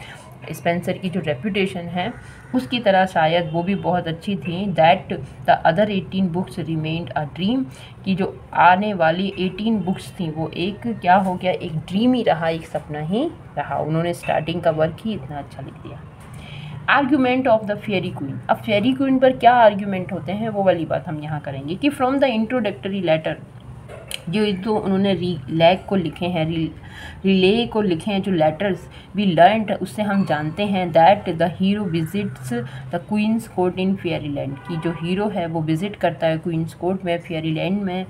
Spenser की जो रेप्यूटेशन है उसकी तरह शायद वो भी बहुत अच्छी थी। That the other 18 books remained a dream, कि जो आने वाली 18 बुक्स थी वो एक क्या हो गया, एक ड्रीम ही रहा, एक सपना ही रहा। उन्होंने स्टार्टिंग का वर्क ही इतना अच्छा लिख दिया। Argument of the Faerie queen, अब फेयरी क्वीन पर क्या आर्ग्यूमेंट होते हैं वो वाली बात हम यहाँ करेंगे कि फ्रॉम द इंट्रोडक्टरी लेटर, जो उन्होंने रिले को लिखे हैं जो लेटर्स, वी लर्नड, उससे हम जानते हैं that the hero visits the queen's court in fairyland, की जो हीरो है वो विजिट करता है क्वींस कोर्ट में, फेयरीलैंड में,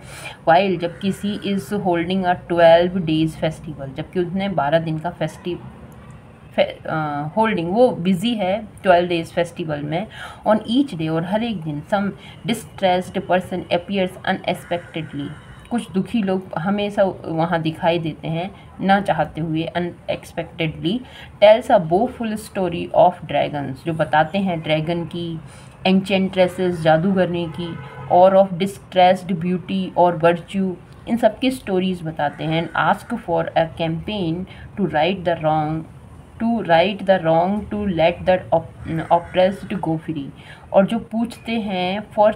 वाइल जबकि she is holding a 12 days festival, जबकि उसने 12 दिन का होल्डिंग, वो बिजी है 12 डेज फेस्टिवल में। ऑन ईच डे, और हर एक दिन, सम डिस्ट्रेस्ड पर्सन अपीयर्स अनएक्सपेक्टेडली, कुछ दुखी लोग हमेशा वहाँ दिखाई देते हैं ना चाहते हुए, unexpectedly. Tells a woeful story of dragons, जो बताते हैं ड्रैगन की, एंचेंट्रेसेस, जादूगरनी की, और ऑफ डिस्ट्रेस्ड ब्यूटी और वर्च्यू, इन सब की स्टोरीज बताते हैं। Ask for a campaign to right the wrong to let the oppressed go free, और जो पूछते हैं फॉर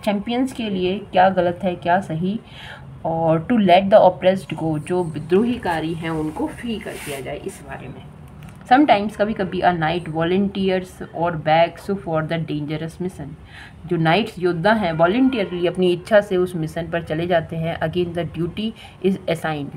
चैम्पियंस के लिए क्या गलत है क्या सही, और टू लेट द ऑप्रेस्ड गो, जो विद्रोहीकारी हैं उनको फ्री कर दिया जाए, इस बारे में। समटाइम्स, कभी कभी, अ नाइट वॉल्टियर्स और bags for the dangerous mission, जो नाइट्स योद्धा हैं वॉल्टियरली अपनी इच्छा से उस मिशन पर चले जाते हैं। Again the duty is assigned,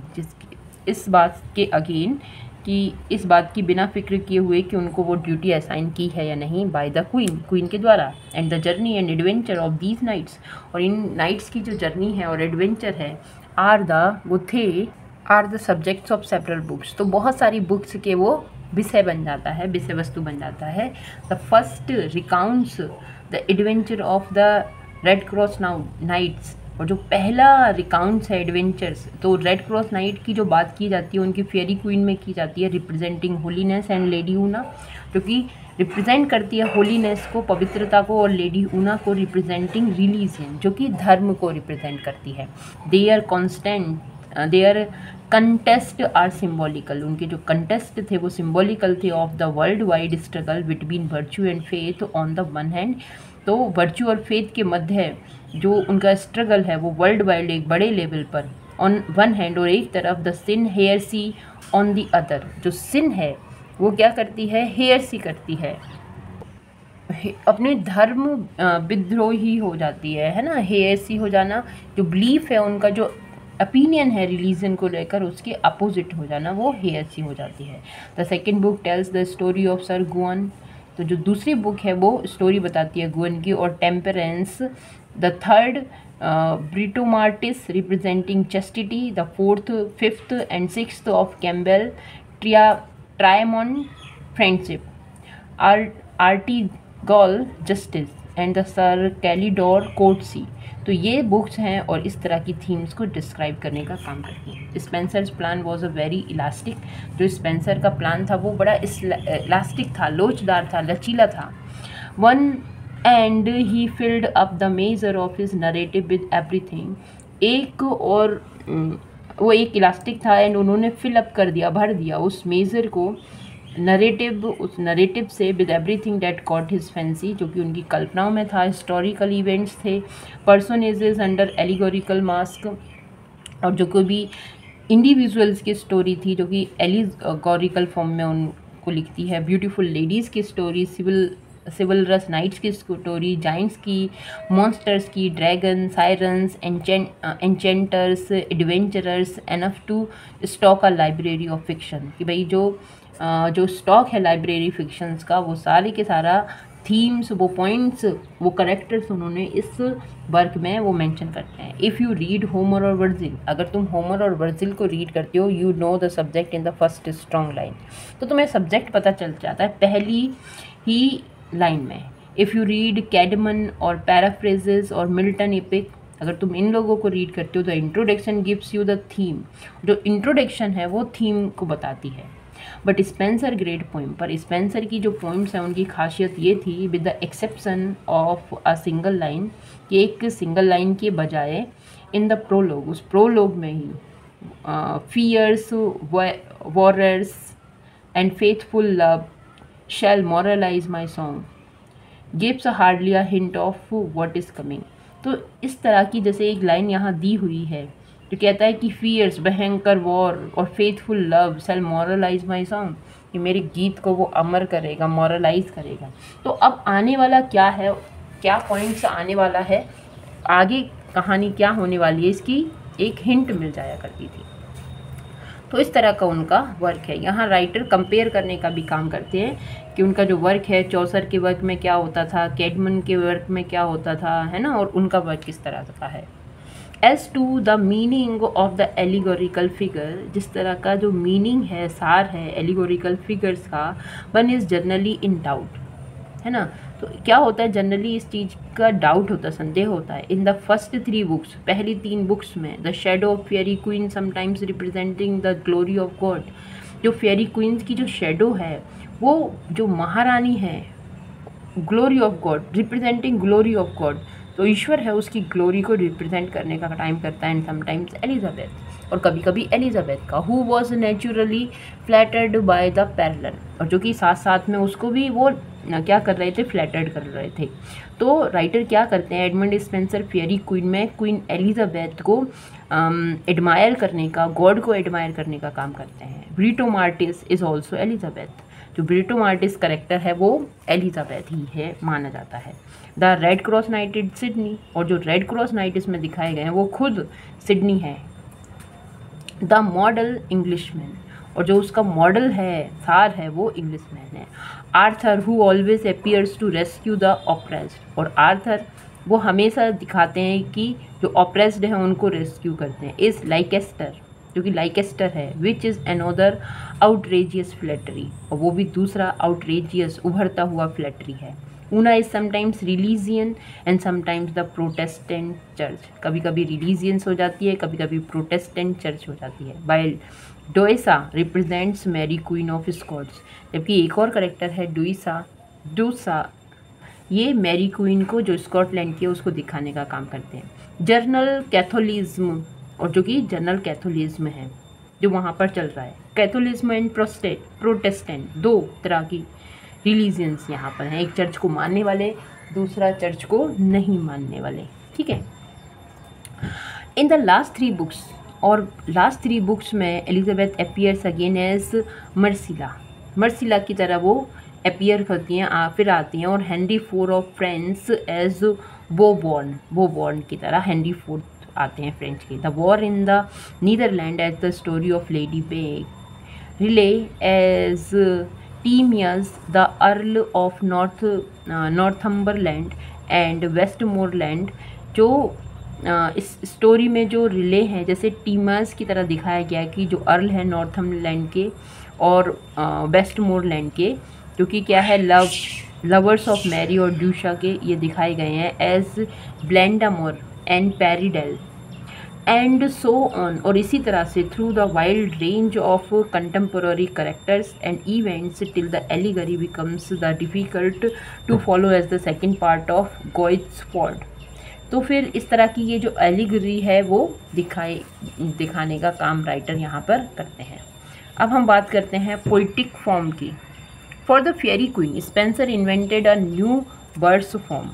इस बात के अगेन कि इस बात की बिना फिक्र किए हुए कि उनको वो ड्यूटी असाइन की है या नहीं बाय द क्वीन के द्वारा। And the journey and adventure of these knights, और इन नाइट्स की जो जर्नी है और एडवेंचर है are the subjects of several books. तो बहुत सारी बुक्स के वो विषय बन जाता है, विषय वस्तु बन जाता है। The first recounts the adventure of the red cross knights, और जो पहला रिकाउंट्स है एडवेंचर्स, तो रेड क्रॉस नाइट की जो बात की जाती है उनकी फेयरी क्वीन में की जाती है, representing holiness and lady Una, जो कि रिप्रेजेंट करती है होलीनेस को, पवित्रता को, और लेडी ऊना को रिप्रेजेंटिंग रिलीजन, जो कि धर्म को रिप्रेजेंट करती है। देयर कंटेस्ट आर सिम्बॉलिकल, उनके जो कंटेस्ट थे वो सिम्बॉलिकल थे of the world wide struggle between virtue and faith on the one hand. तो वर्च्यू और फेथ के मध्य जो उनका स्ट्रगल है वो वर्ल्ड वाइड एक बड़े लेवल पर ऑन वन हैंड, और एक तरफ the sin heresy on the other, जो सिन है वो क्या करती है, हेयरसी करती है, अपने धर्म विद्रोही हो जाती है ना। हेयरसी हो जाना, जो बिलीफ है उनका, जो ओपिनियन है रिलीजन को लेकर, उसके अपोजिट हो जाना, वो हेयरसी हो जाती है। The second book tells the story of sir Guyon, तो जो दूसरी बुक है वो स्टोरी बताती है गुअन की और temperance. The third Britomartis representing chastity, the fourth, fifth and sixth of Cambel Triamond friendship, Artegall justice and the sir Calidore courtesy. तो ये बुक्स हैं और इस तरह की थीम्स को डिस्क्राइब करने का काम करती हैं। Spencer's plan was a very elastic, जो स्पेंसर का प्लान था वो बड़ा इलास्टिक था, लोचदार था, लचीला था। One and he filled up the measure of his narrative with everything, एक और वो एक इलास्टिक था एंड उन्होंने फिल अप कर दिया, भर दिया उस मेजर को नरेटिव, उस नरेटिव से with everything that caught his fancy, जो कि उनकी कल्पनाओं में था। हिस्टोरिकल इवेंट्स थे, पर्सोनेजेस अंडर एलिगोरिकल मास्क, और जो कोई भी इंडिविजुअल्स की स्टोरी थी जो कि एलिगोरिकल फॉर्म में उनको लिखती है। ब्यूटीफुल लेडीज़ की स्टोरी, सिविलरस नाइट्स की स्टोरी, जाइंट्स की, मॉन्स्टर्स की, dragon, sirens, enchanters, adventurers, enough to stock a library of fiction, कि भाई जो स्टॉक है लाइब्रेरी फिक्शंस का, वो सारे के सारा थीम्स, वो पॉइंट्स, वो करेक्टर्स उन्होंने इस वर्क में वो मेंशन करते हैं। इफ़ यू रीड होमर और वर्जिल, अगर तुम होमर और वर्जिल को रीड करते हो, you know the subject in the first strong line, तो तुम्हें सब्जेक्ट पता चल जाता है पहली ही लाइन में। इफ़ यू रीड कैडमन और पैराफ्रेजेस और मिल्टन एपिक, अगर तुम इन लोगों को रीड करते हो, the introduction gives you the theme, जो इंट्रोडक्शन है वो थीम को बताती है। बट स्पेंसर ग्रेट पोइम, पर स्पेंसर की जो पोइम्स हैं उनकी खासियत ये थी, with the exception of a single line, कि एक सिंगल लाइन के बजाय इन द प्रोलोग, उस प्रोलोग में ही fierce, warriors and faithful love shall moralise my song gives hardly a hint of what is coming. तो इस तरह की जैसे एक लाइन यहाँ दी हुई है जो कहता है कि फियर्स, भयंकर वॉर, और faithful love shall moralise my song, कि मेरे गीत को वो अमर करेगा, मॉरलाइज करेगा। तो अब आने वाला क्या है, क्या पॉइंट्स आने वाला है, आगे कहानी क्या होने वाली है, इसकी एक हिंट मिल जाया करती थी। तो इस तरह का उनका वर्क है। यहाँ राइटर कंपेयर करने का भी काम करते हैं कि उनका जो वर्क है, चौसर के वर्क में क्या होता था, कैडमन के वर्क में क्या होता था, है ना, और उनका वर्क किस तरह का है। As to the meaning of the allegorical figure, जिस तरह का जो मीनिंग है, सार है एलिगोरिकल फिगर्स का, one is generally in doubt, है ना। तो क्या होता है, जनरली इस चीज़ का डाउट होता है, संदेह होता है। इन द फर्स्ट 3 बुक्स, पहली 3 बुक्स में, the shadow of Faerie queen sometimes representing the glory of God, जो फेयरी क्वींस की जो शेडो है वो जो महारानी है, glory of God, representing glory of God, तो ईश्वर है उसकी ग्लोरी को रिप्रेजेंट करने का टाइम करता है। एंड समटाइम्स एलिजाबेथ, और कभी कभी एलिजाबेथ का, who was naturally flattered by the parallel, और जो कि साथ साथ में उसको भी वो क्या कर रहे थे, फ्लैटर्ड कर रहे थे। तो राइटर क्या करते हैं, एडमंड स्पेंसर फेयरी क्वीन में क्वीन एलिजाबेथ को एडमायर करने का, गॉड को एडमायर करने का काम करते हैं। ब्रिटोमार्टिस इज़ ऑल्सो एलिजाबेथ, जो ब्रिटोमार्टिस करेक्टर है वो एलिजाबेथ ही है माना जाता है। The red cross night is Sydney, और जो रेड क्रॉस नाइट इसमें दिखाए गए हैं वो खुद सिडनी है। द मॉडल इंग्लिशमैन, और जो उसका मॉडल है, सार है, वो इंग्लिशमैन है। Arthur who always appears to rescue the oppressed, और आर्थर वो हमेशा दिखाते हैं कि जो ऑप्रेस्ड हैं उनको रेस्क्यू करते हैं। इज़ लाइकेस्टर, जो कि लाइकेस्टर है, which is another outrageous flattery, और वो भी दूसरा आउटरेजियस उभरता हुआ फ्लैटरी है। Una is sometimes religion and sometimes the Protestant church, कभी कभी रिलीजियंस हो जाती है, कभी कभी प्रोटेस्टेंट चर्च हो जाती है। While Duessa represents Mary queen of Scots, जबकि एक और करेक्टर है डूसा, ये मैरी क्वीन को जो स्कॉटलैंड की है उसको दिखाने का काम करते हैं। जर्नल कैथोलिज्म, और जो कि जनरल कैथोलिज्म है जो वहाँ पर चल रहा है। कैथोलिज्म एंड प्रोटेस्टेंट, दो तरह की रिलीजियंस यहाँ पर हैं, एक चर्च को मानने वाले, दूसरा चर्च को नहीं मानने वाले, ठीक है। इन द लास्ट 3 बुक्स, और लास्ट 3 बुक्स में एलिजाबेथ अपीयर्स अगेन एज मर्सिला की तरह वो अपीयर होती हैं, फिर आती हैं, और Henry 4 of France as Bourbon की तरह हेनरी 4 आते हैं फ्रेंच के। The war in the Netherland as the story of lady बेग, Raleigh as Timias the earl of Northumberland and Westmoreland, जो इस स्टोरी में जो रिले हैं जैसे टीमस की तरह दिखाया गया कि जो अर्ल है नॉर्थम्बरलैंड के और वेस्टमोरलैंड के, जो कि क्या है लवर्स ऑफ मैरी और ड्यूशा के, ये दिखाए गए हैं as Blandamour and Paridell and so on, और इसी तरह से through the wild range of contemporary characters and events till the allegory becomes the difficult to follow as the second part of Goethe's Faust. तो फिर इस तरह की ये जो एलिगरी है वो दिखाने का काम राइटर यहाँ पर करते हैं। अब हम बात करते हैं पोइटिक फॉर्म की। For the Faerie Queene Spenser invented a new verse form,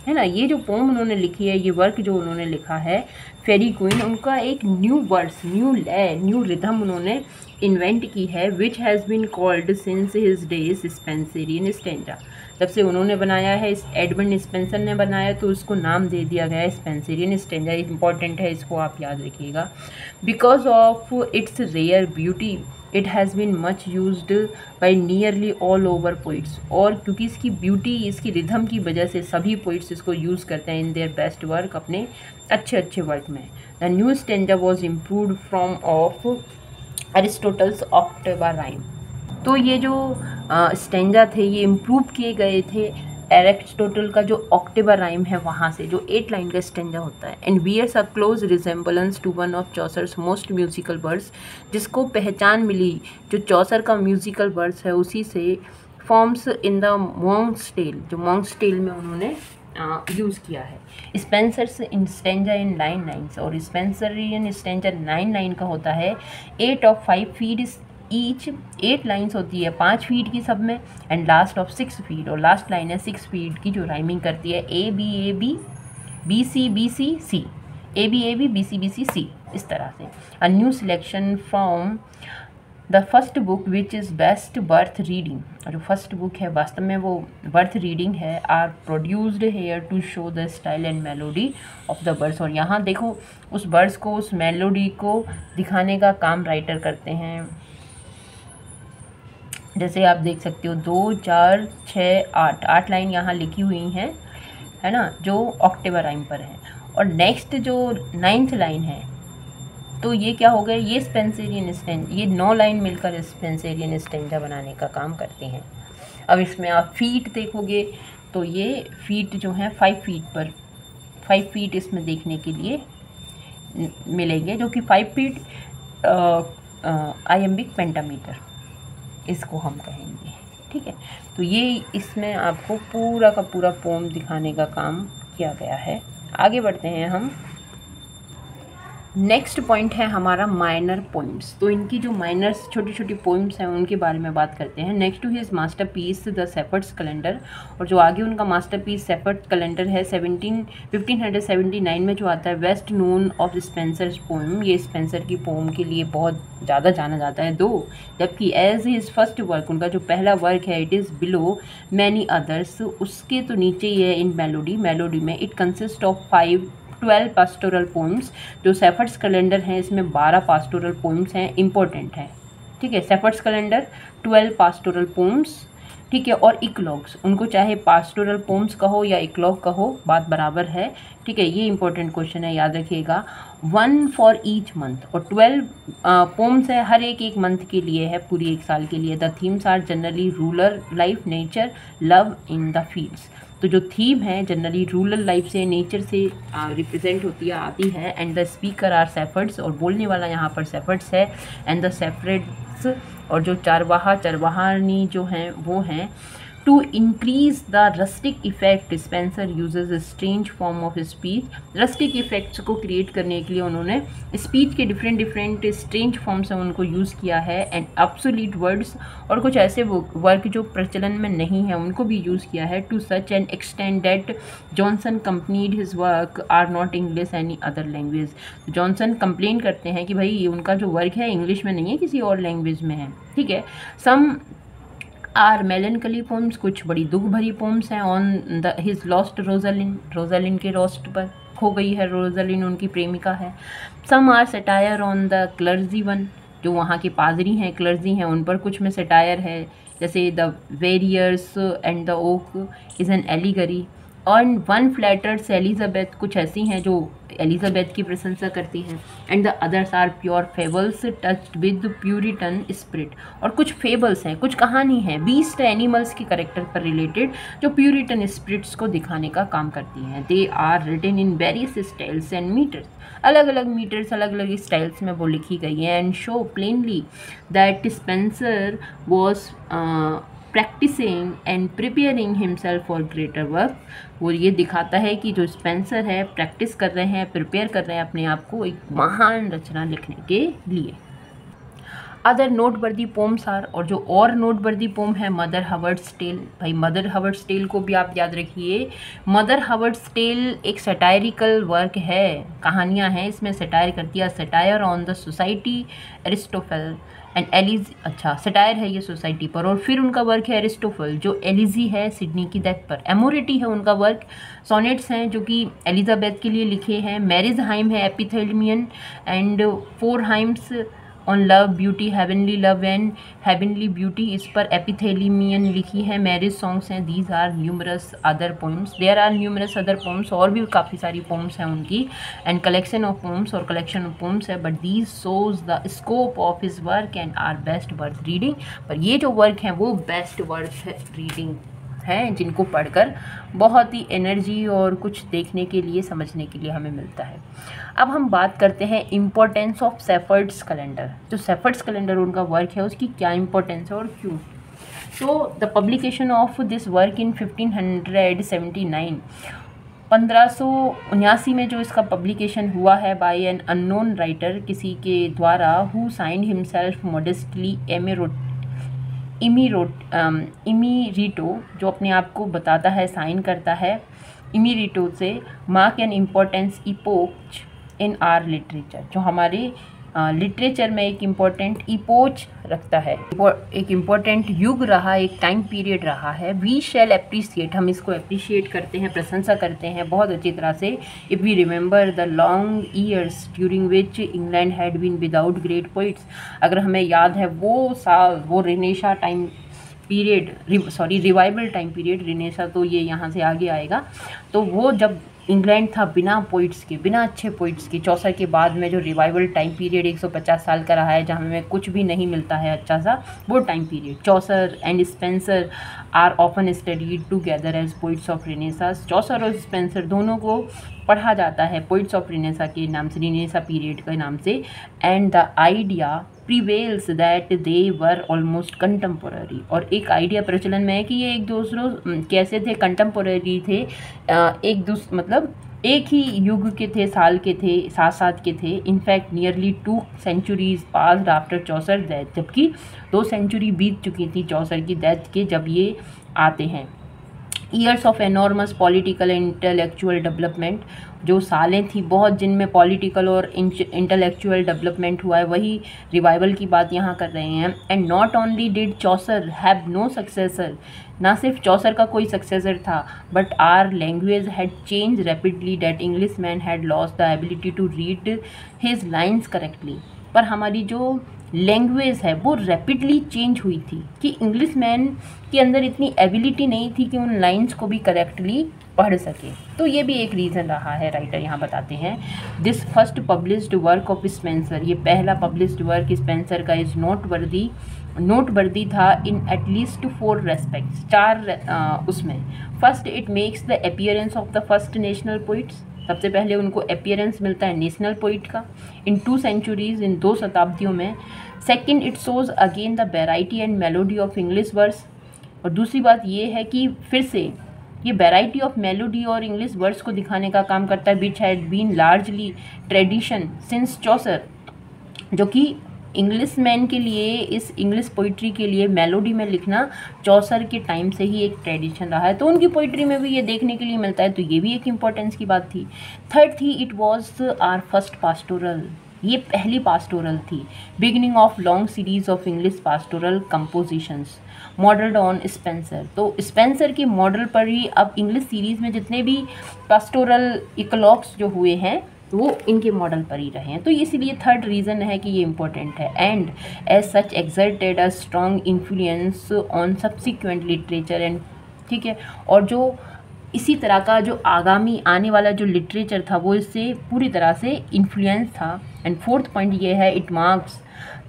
है ना। ये जो पोम उन्होंने लिखी है, ये वर्क जो उन्होंने लिखा है फेरी क्वीन, उनका एक न्यू वर्स, न्यू रिदम उन्होंने इन्वेंट की है, which has been called since his days Spenserian stanza. जब से उन्होंने बनाया है, इस एडमंड स्पेंसर ने बनाया, तो उसको नाम दे दिया गया है स्पेंसरियन स्टेंजा। इंपॉर्टेंट है, इसको आप याद रखिएगा। Because of its rare beauty it has been much used by nearly all over poets, और क्योंकि इसकी ब्यूटी, इसकी रिदम की वजह से सभी पोइट्स इसको यूज़ करते हैं इन देयर बेस्ट वर्क, अपने अच्छे वर्क में। The new stanza was improved from of Aristotle's octava rhyme. तो ये जो स्टेंजा थे ये इम्प्रूव किए गए थे एरिस्टोटल का जो ऑक्टेवा राइम है वहाँ से, जो 8 लाइन का स्टेंजा होता है। And bears a close resemblance to one of Chaucer's most musical words, जिसको पहचान मिली जो चौसर का म्यूजिकल वर्ड्स है उसी से। Forms in the Monk's Tale, जो मॉन्क्स टेल में उन्होंने यूज़ किया है। Spenser's in stanza in 9 lines, और स्पेंसरियन स्टेंजा 9 लाइन का होता है। 8 of 5 फीट ईच, 8 लाइन्स होती है 5 फीट की सब में, एंड लास्ट ऑफ 6 फीट, और लास्ट लाइन है 6 फीट की जो राइमिंग करती है A B B C B C C, A B B C C, इस तरह से। A new selection from the first book which is best worth reading, जो फर्स्ट बुक है वास्तव में वो बर्थ रीडिंग है, are produced here to show the style and melody of the words. और यहाँ देखो उस बर्ड्स को, उस मेलोडी को दिखाने का काम राइटर करते हैं। जैसे आप देख सकते हो 2 4 6 8 लाइन यहाँ लिखी हुई हैं, है ना, जो ऑक्टेवा राइम पर है। और नेक्स्ट जो 9th लाइन है, तो ये क्या हो गया, ये स्पेंसरियन स्टेंजा, ये 9 लाइन मिलकर स्पेंसरियन स्टेंजा बनाने का काम करते हैं। अब इसमें आप फीट देखोगे तो ये फीट जो है 5 फीट पर 5 फीट इसमें देखने के लिए मिलेंगे, जो कि 5 फीट आयम्बिक पेंटामीटर इसको हम कहेंगे, ठीक है। तो ये इसमें आपको पूरा का पूरा पोम दिखाने का काम किया गया है। आगे बढ़ते हैं हम। नेक्स्ट पॉइंट है हमारा माइनर पोइम्स। तो इनकी जो माइनर छोटी छोटी पोइम्स हैं उनके बारे में बात करते हैं। Next to his masterpiece the Shepherd's Calendar, और जो आगे उनका मास्टरपीस शेफर्ड्स कैलेंडर है 1579 में जो आता है, best known of Spenser's poem, ये स्पेंसर की पोम के लिए बहुत ज़्यादा जाना जाता है। दो जबकि एज हिज फर्स्ट वर्क, उनका जो पहला वर्क है, it is below many others, उसके तो नीचे ही है इन मेलोडी में। It consist of 12 pastoral poems. जो शेफर्ड्स कैलेंडर हैं इसमें 12 पास्टोरल पोइम्स हैं, इम्पोर्टेंट हैं, ठीक है। सेफर्ड्स कैलेंडर 12 पास्टोरल पोम्स, ठीक है, और इक्लॉग्स, उनको चाहे पास्टोरल पोम्स कहो या इक्लॉग कहो, बात बराबर है, ठीक है। ये इंपॉर्टेंट क्वेश्चन है, याद रखिएगा। 1 फॉर ईच मंथ, और 12 पोम्स है हर एक मंथ के लिए है, पूरी एक साल के लिए। The themes are generally rural life, nature, love in the fields. तो जो थीम है जनरली रूरल लाइफ से, नेचर से रिप्रेजेंट होती है, आती है। And the speaker are shepherds, और बोलने वाला यहाँ पर सेफर्ड्स है। एंड द सेफर्ड्स, और जो चरवाहानी जो हैं वो हैं। To increase the rustic effect Spenser uses strange form of speech. Rustic effects को क्रिएट करने के लिए उन्होंने स्पीच के डिफरेंट स्ट्रेंज फॉर्म्स हैं उनको यूज़ किया है। एंड ऑब्सोलीट वर्ड्स, और कुछ ऐसे वर्क जो प्रचलन में नहीं है उनको भी यूज़ किया है। To such an extend that Jonson complete his work are not English any other language. Jonson complain करते हैं कि भाई उनका जो वर्क है इंग्लिश में नहीं है, किसी और लैंग्वेज में है, ठीक है। सम आर मेलनकली पोम्स, कुछ बड़ी दुख भरी पोम्स हैं। On the his lost Rosalind, Rosalind के रोस्ट पर खो गई है रोजालिन, उनकी प्रेमिका है। Some are satire on the clergy one, जो वहाँ के पादरी हैं, क्लर्जी हैं, उन पर कुछ में सटायर है, जैसे the briars and the oak is an allegory. और वन फ्लैटर्स एलिजाबेथ, कुछ ऐसी हैं जो एलिजाबेथ की प्रशंसा करती हैं। And the others are pure fables touched with Puritan spirit, और कुछ फेबल्स हैं, कुछ कहानी है बीस्ट एनिमल्स के करेक्टर पर रिलेटेड, जो प्यूरिटन स्पिरिट्स को दिखाने का काम करती हैं। They are written in various styles and meters, अलग अलग मीटर्स, अलग अलग स्टाइल्स में वो लिखी गई है। And show plainly that Spenser was practising and preparing himself for greater work. वो ये दिखाता है कि जो स्पेंसर है प्रैक्टिस कर रहे हैं, प्रिपेयर कर रहे हैं अपने आप को एक महान रचना लिखने के लिए। अदर नोटवर्दी पोम्स आर, और जो और नोटवर्दी पोम है मदर हवर्ड्स टेल। भाई मदर हवर्ड्स टेल को भी आप याद रखिए। मदर हवर्ड्स टेल एक सटायरिकल वर्क है, कहानियाँ हैं इसमें, सटायर करती है। सटायर ऑन द सोसाइटी एरिस्टोफेल एंड एलिज, अच्छा सटायर है ये सोसाइटी पर। और फिर उनका वर्क है एरिस्टोफल, जो एलिजी है सिडनी की डेथ पर। एमोरिटी है उनका वर्क। सोनेट्स हैं जो कि एलिजाबेथ के लिए लिखे हैं। मैरिज हाइम है epithalamion, and 4 hymns on love, beauty, heavenly love and heavenly beauty, इस पर एपिथेलिमियन लिखी है। मैरिज सॉन्ग्स हैं। These are numerous other poems, there are numerous other poems, और भी काफ़ी सारी पोम्स हैं उनकी। एंड कलेक्शन ऑफ पोम्स, और कलेक्शन ऑफ पोम्स है। But these shows the scope of his work and are best worth reading. पर ये जो वर्क हैं वो बेस्ट वर्थ रीडिंग हैं, जिनको पढ़कर बहुत ही एनर्जी और कुछ देखने के लिए, समझने के लिए हमें मिलता है। अब हम बात करते हैं इम्पोर्टेंस ऑफ सेफर्ड्स कैलेंडर। जो सेफर्ड्स कैलेंडर उनका वर्क है उसकी क्या इंपॉर्टेंस है और क्यों। So the publication of this work in 1579, 1579 में जो इसका पब्लिकेशन हुआ है बाय एन अननोन राइटर, किसी के द्वारा, हु साइंड हिमसेल्फ मॉडेस्टली इमीरिटो, जो अपने आप को बताता है, साइन करता है इमीरिटो से। Mark an importance epoch in are literature, जो हमारे लिटरेचर में एक इम्पोर्टेंट इपोच रखता है, एक इम्पोर्टेंट युग रहा, एक टाइम पीरियड रहा है। वी शैल एप्रिशिएट, हम इसको एप्रिशिएट करते हैं, प्रशंसा करते हैं बहुत अच्छी तरह से। If we remember the long years during which England had been without great poets, अगर हमें याद है वो साल, वो renaissance time period, revival time period, renaissance तो ये यहाँ से आगे आएगा, तो वो जब इंग्लैंड था बिना पोइट्स के, बिना अच्छे पोइट्स के, चौसर के बाद में जो रिवाइवल टाइम पीरियड 150 साल का रहा है, जहाँ में कुछ भी नहीं मिलता है अच्छा सा, वो time period. Chaucer and Spenser are often studied together as poets of renaissance. Chaucer और स्पेंसर दोनों को पढ़ा जाता है पोइट्स ऑफ रिनेसा के नाम से, रिनेसा पीरियड के नाम से। And the idea prevails that they were almost contemporary, और एक आइडिया प्रचलन में है कि ये एक दूसरों कैसे थे, कंटेम्पोररी थे, मतलब एक ही युग के थे, साल के थे, साथ साथ के थे। In fact nearly 2 centuries passed after Chaucer death, जबकि 2 सेंचुरी बीत चुकी थी चौसर की डेथ के जब ये आते हैं। Years of enormous political and intellectual development, जो सालें थी बहुत जिनमें पॉलिटिकल और इंटेलेक्चुअल डेवलपमेंट हुआ है, वही रिवाइवल की बात यहाँ कर रहे हैं। And not only did Chaucer have no successor, ना सिर्फ चौसर का कोई सक्सेसर था, but our language had change rapidly that English man had lost the ability to read his lines correctly. पर हमारी जो लैंग्वेज है वो रैपिडली चेंज हुई थी कि इंग्लिश मैन के अंदर इतनी एबिलिटी नहीं थी कि उन लाइंस को भी करेक्टली पढ़ सके। तो ये भी एक रीज़न रहा है, राइटर यहाँ बताते हैं। This first published work of Spencer, ये पहला पब्लिश्ड वर्क स्पेंसर का इज़ नोटवर्दी था इन एटलीस्ट 4 रेस्पेक्ट्स, 4 उसमें। First, it makes the appearance of the first national poets, सबसे पहले उनको अपीयरेंस मिलता है नेशनल पोइट का इन 2 सेंचुरीज, इन 2 शताब्दियों में। Second, it shows again the variety and melody of English words, और दूसरी बात ये है कि फिर से ये वेराइटी ऑफ मेलोडी और इंग्लिश वर्ड्स को दिखाने का काम करता है, which had been largely tradition since Chaucer, जो कि इंग्लिश मैन के लिए, इस इंग्लिश पोइट्री के लिए मेलोडी में लिखना चौसर के टाइम से ही एक ट्रेडिशन रहा है। तो उनकी पोइट्री में भी ये देखने के लिए मिलता है, तो ये भी एक इम्पोर्टेंस की बात थी। थर्ड थी, it was our first pastoral, ये पहली पास्टोरल थी, beginning of long series of English pastoral compositions modelled on Spenser. तो स्पेंसर के मॉडल पर ही अब इंग्लिश सीरीज़ में जितने भी पास्टोरल इकलॉग्स जो हुए हैं वो इनके मॉडल पर ही रहे हैं। तो इसीलिए थर्ड रीज़न है कि ये इम्पोर्टेंट है। And as such exerted a strong influence on subsequent literature and, ठीक है, और जो इसी तरह का जो आगामी आने वाला जो लिटरेचर था वो इससे पूरी तरह से इन्फ्लुएंस था। एंड फोर्थ पॉइंट ये है, it marks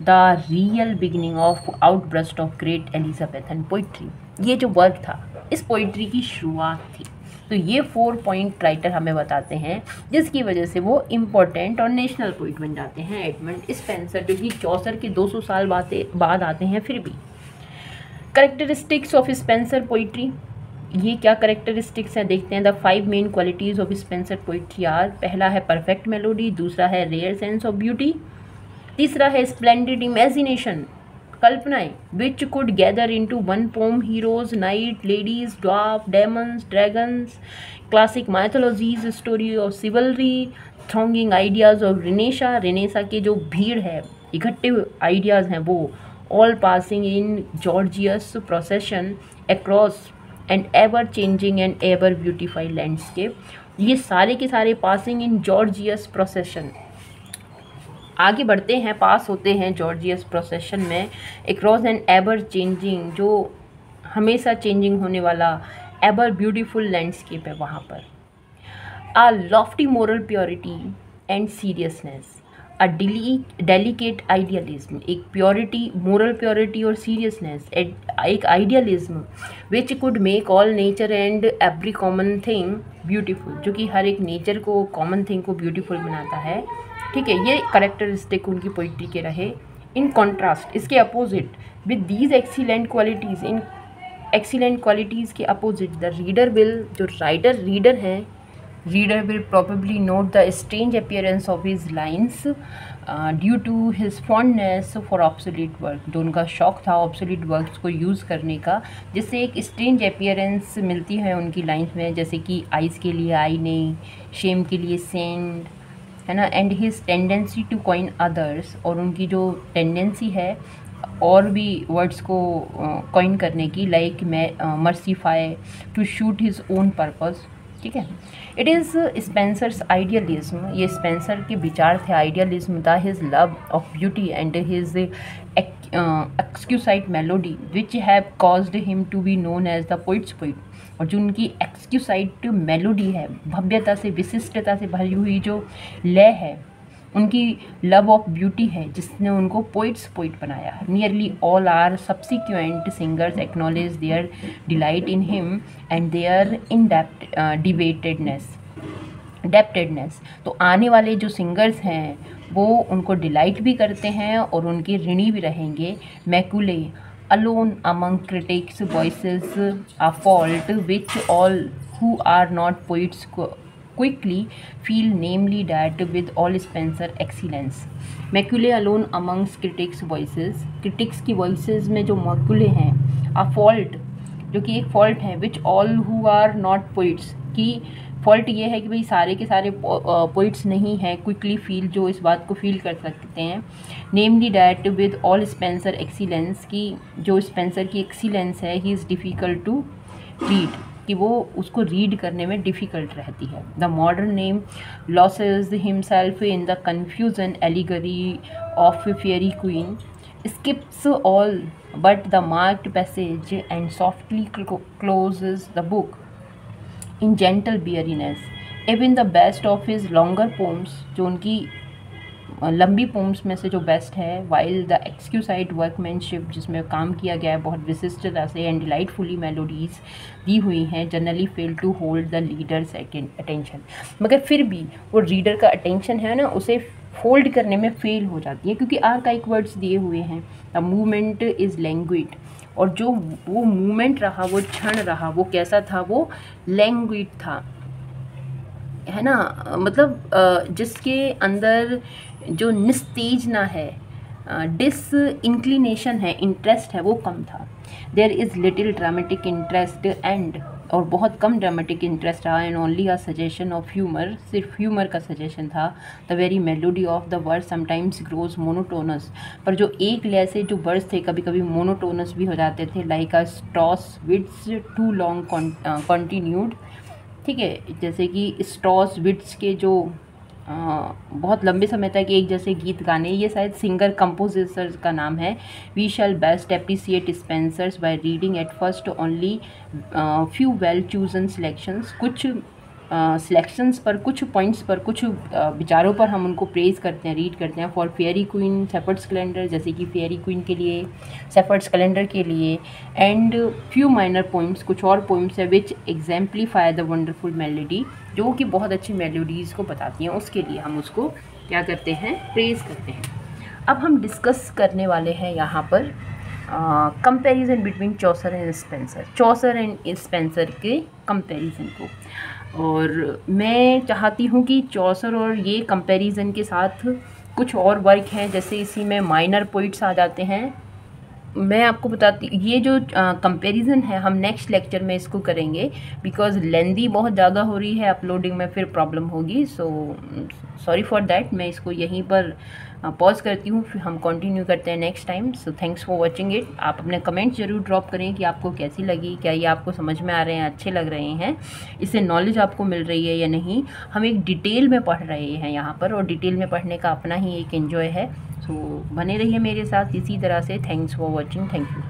the real beginning of outburst of great Elizabethan poetry, ये जो वर्क था इस पोइट्री की शुरुआत थी। तो ये 4 पॉइंट राइटर हमें बताते हैं जिसकी वजह से वो इम्पोर्टेंट और नेशनल पोइट बन जाते हैं एडमंड स्पेंसर, जो कि चौसर के 200 साल बाद आते हैं फिर भी। करेक्टरिस्टिक्स ऑफ स्पेंसर पोइट्री, ये क्या करेक्टरिस्टिक्स है देखते हैं। The 5 main qualities of Spenser poetry are, पहला है परफेक्ट मेलोडी, दूसरा है रेयर सेंस ऑफ ब्यूटी, तीसरा है स्प्लेंडेड इमेजिनेशन, कल्पनाएं which could gather into one poem heroes, knight, ladies, dwarf, demons, dragons, classic mythologies, story of chivalry, thronging ideas of renaissance के जो भीड़ है, इकट्ठे आइडियाज़ हैं वो, all passing in gorgeous procession across and ever changing and ever beautified landscape, ये सारे के सारे पासिंग इन जॉर्जियस प्रोसेशन, आगे बढ़ते हैं, पास होते हैं जॉर्जियस प्रोसेशन में, अक्रॉस एंड एवर चेंजिंग, जो हमेशा चेंजिंग होने वाला एवर ब्यूटीफुल लैंडस्केप है वहाँ पर। A lofty moral purity and seriousness, a delicate idealism, एक प्योरिटी, मोरल प्योरिटी और सीरियसनेस, एक idealism which could make all nature and every common thing beautiful, जो कि हर एक नेचर को, कॉमन थिंग को ब्यूटीफुल बनाता है, ठीक है। ये करेक्टरिस्टिक उनकी पोइट्री के रहे। इन कॉन्ट्रास्ट, इसके opposite, with these excellent qualities, in excellent qualities के अपोजिट द रीडर विल, जो रीडर हैं, reader will probably note the strange appearance of his lines due to his fondness for obsolete work, जो उनका शौक था obsolete works को use करने का, जिससे एक strange appearance मिलती है उनकी लाइन्स में, जैसे कि आइस के लिए आई नहीं, शेम के लिए सेंड, है ना, and his tendency to coin others, और उनकी जो टेंडेंसी है और भी वर्ड्स को कॉइन करने की, like mercify, to suit his own purpose, ठीक है। इट इज़ स्पेंसर्स आइडियलिज्म, ये स्पेंसर के विचार थे, आइडियलिज्म था, his love of beauty and his exquisite melody which have caused him to be known as the poets' poet, और जो उनकी एक्सक्यूसाइट मेलोडी है, भव्यता से, विशिष्टता से भरी हुई जो लय है, उनकी लव ऑफ ब्यूटी है जिसने उनको पोइट्स पोइट बनाया है। Nearly all are subsequent singers acknowledge their delight in him and their indebtedness, तो आने वाले जो सिंगर्स हैं वो उनको डिलाइट भी करते हैं और उनके ऋणी भी रहेंगे। Macaulay alone among critics voices a fault which all who are not poets quickly feel, namely that with all Spencer excellence. Macaulay alone amongst critics voices, critics की voices में जो मैकुले हैं, a fault जो कि एक fault है, which all who are not poets, की fault ये है कि भाई सारे के सारे पोइट्स नहीं हैं, क्विकली फील, जो इस बात को फील कर सकते हैं, namely that with all Spenser excellence, की जो स्पेंसर की एक्सीलेंस है, he is difficult to read, कि वो उसको रीड करने में डिफ़िकल्ट रहती है। The modern name loses himself in the confusion allegory of Faerie Queene, skips all but the marked passage and softly closes the book in gentle weariness. Even the best of his longer poems, जो उनकी लंबी poems में से जो best है, while the एक्सक्यूसाइड workmanship, जिसमें काम किया गया है बहुत विशिष्टता से, एंड डिलाइटफुली मेलोडीज दी हुई हैं, generally fail to hold the leaders attention, मगर फिर भी वो रीडर का अटेंशन है ना, उसे होल्ड करने में फेल हो जाती है, क्योंकि आर्काइक वर्ड्स दिए हुए हैं। द मूवमेंट इज़ लैंग्विड, और जो वो मूवमेंट रहा, वो क्षण रहा, वो कैसा था, वो लैंग्विड था, है ना, मतलब जिसके अंदर जो निस्तेजना है, डिस इंक्लिनेशन है, इंटरेस्ट है, वो कम था। There is little dramatic interest and, और बहुत कम ड्रामेटिक इंटरेस्ट रहा, and only a suggestion of humour, सिर्फ ह्यूमर का सजेशन था। The very melody of the word sometimes grows monotonous, पर जो एक लय से जो वर्ड्स थे कभी कभी मोनोटोनस भी हो जाते थे, लाइक अ स्टॉस विड्स टू लॉन्ग कॉन्टिन्यूड, ठीक है, जैसे कि स्टॉस विड्स के जो बहुत लंबे समय तक एक जैसे गीत गाने, ये शायद सिंगर कंपोजिटर का नाम है। We shall best appreciate Spenser's by reading at first only few well chosen selections, कुछ सिलेक्शंस पर, कुछ पॉइंट्स पर, कुछ विचारों पर हम उनको प्रेज़ करते हैं, रीड करते हैं। For fairy queen shepherd's calendar, जैसे कि फेयरी क्वीन के लिए, शेफर्ड्स कैलेंडर के लिए, एंड फ्यू माइनर पोइम्स, कुछ और पोइम्स है विच एग्जाम्पलीफाई द वंडरफुल मेलोडी, जो कि बहुत अच्छी मेलोडीज़ को बताती हैं, उसके लिए हम उसको क्या करते हैं, प्रेज़ करते हैं। अब हम डिस्कस करने वाले हैं यहाँ पर comparison between Chaucer and Spencer, Chaucer and Spencer के कंपैरिजन को। और मैं चाहती हूँ कि चौसर और ये कंपैरिजन के साथ कुछ और वर्क हैं, जैसे इसी में माइनर पोइट्स आ जाते हैं। मैं आपको बताती, ये जो कंपैरिजन है हम नेक्स्ट लेक्चर में इसको करेंगे, बिकॉज लेंदी बहुत ज़्यादा हो रही है, अपलोडिंग में फिर प्रॉब्लम होगी, सो सॉरी फॉर दैट। मैं इसको यहीं पर पॉज करती हूँ, फिर हम कंटिन्यू करते हैं next time. So thanks for watching it. आप अपने कमेंट जरूर ड्रॉप करें कि आपको कैसी लगी, क्या ये आपको समझ में आ रहे हैं, अच्छे लग रहे हैं, इससे नॉलेज आपको मिल रही है या नहीं। हम एक डिटेल में पढ़ रहे हैं यहाँ पर, और डिटेल में पढ़ने का अपना ही एक एन्जॉय है। सो बने रहिए मेरे साथ इसी तरह से। Thanks for watching, thank you.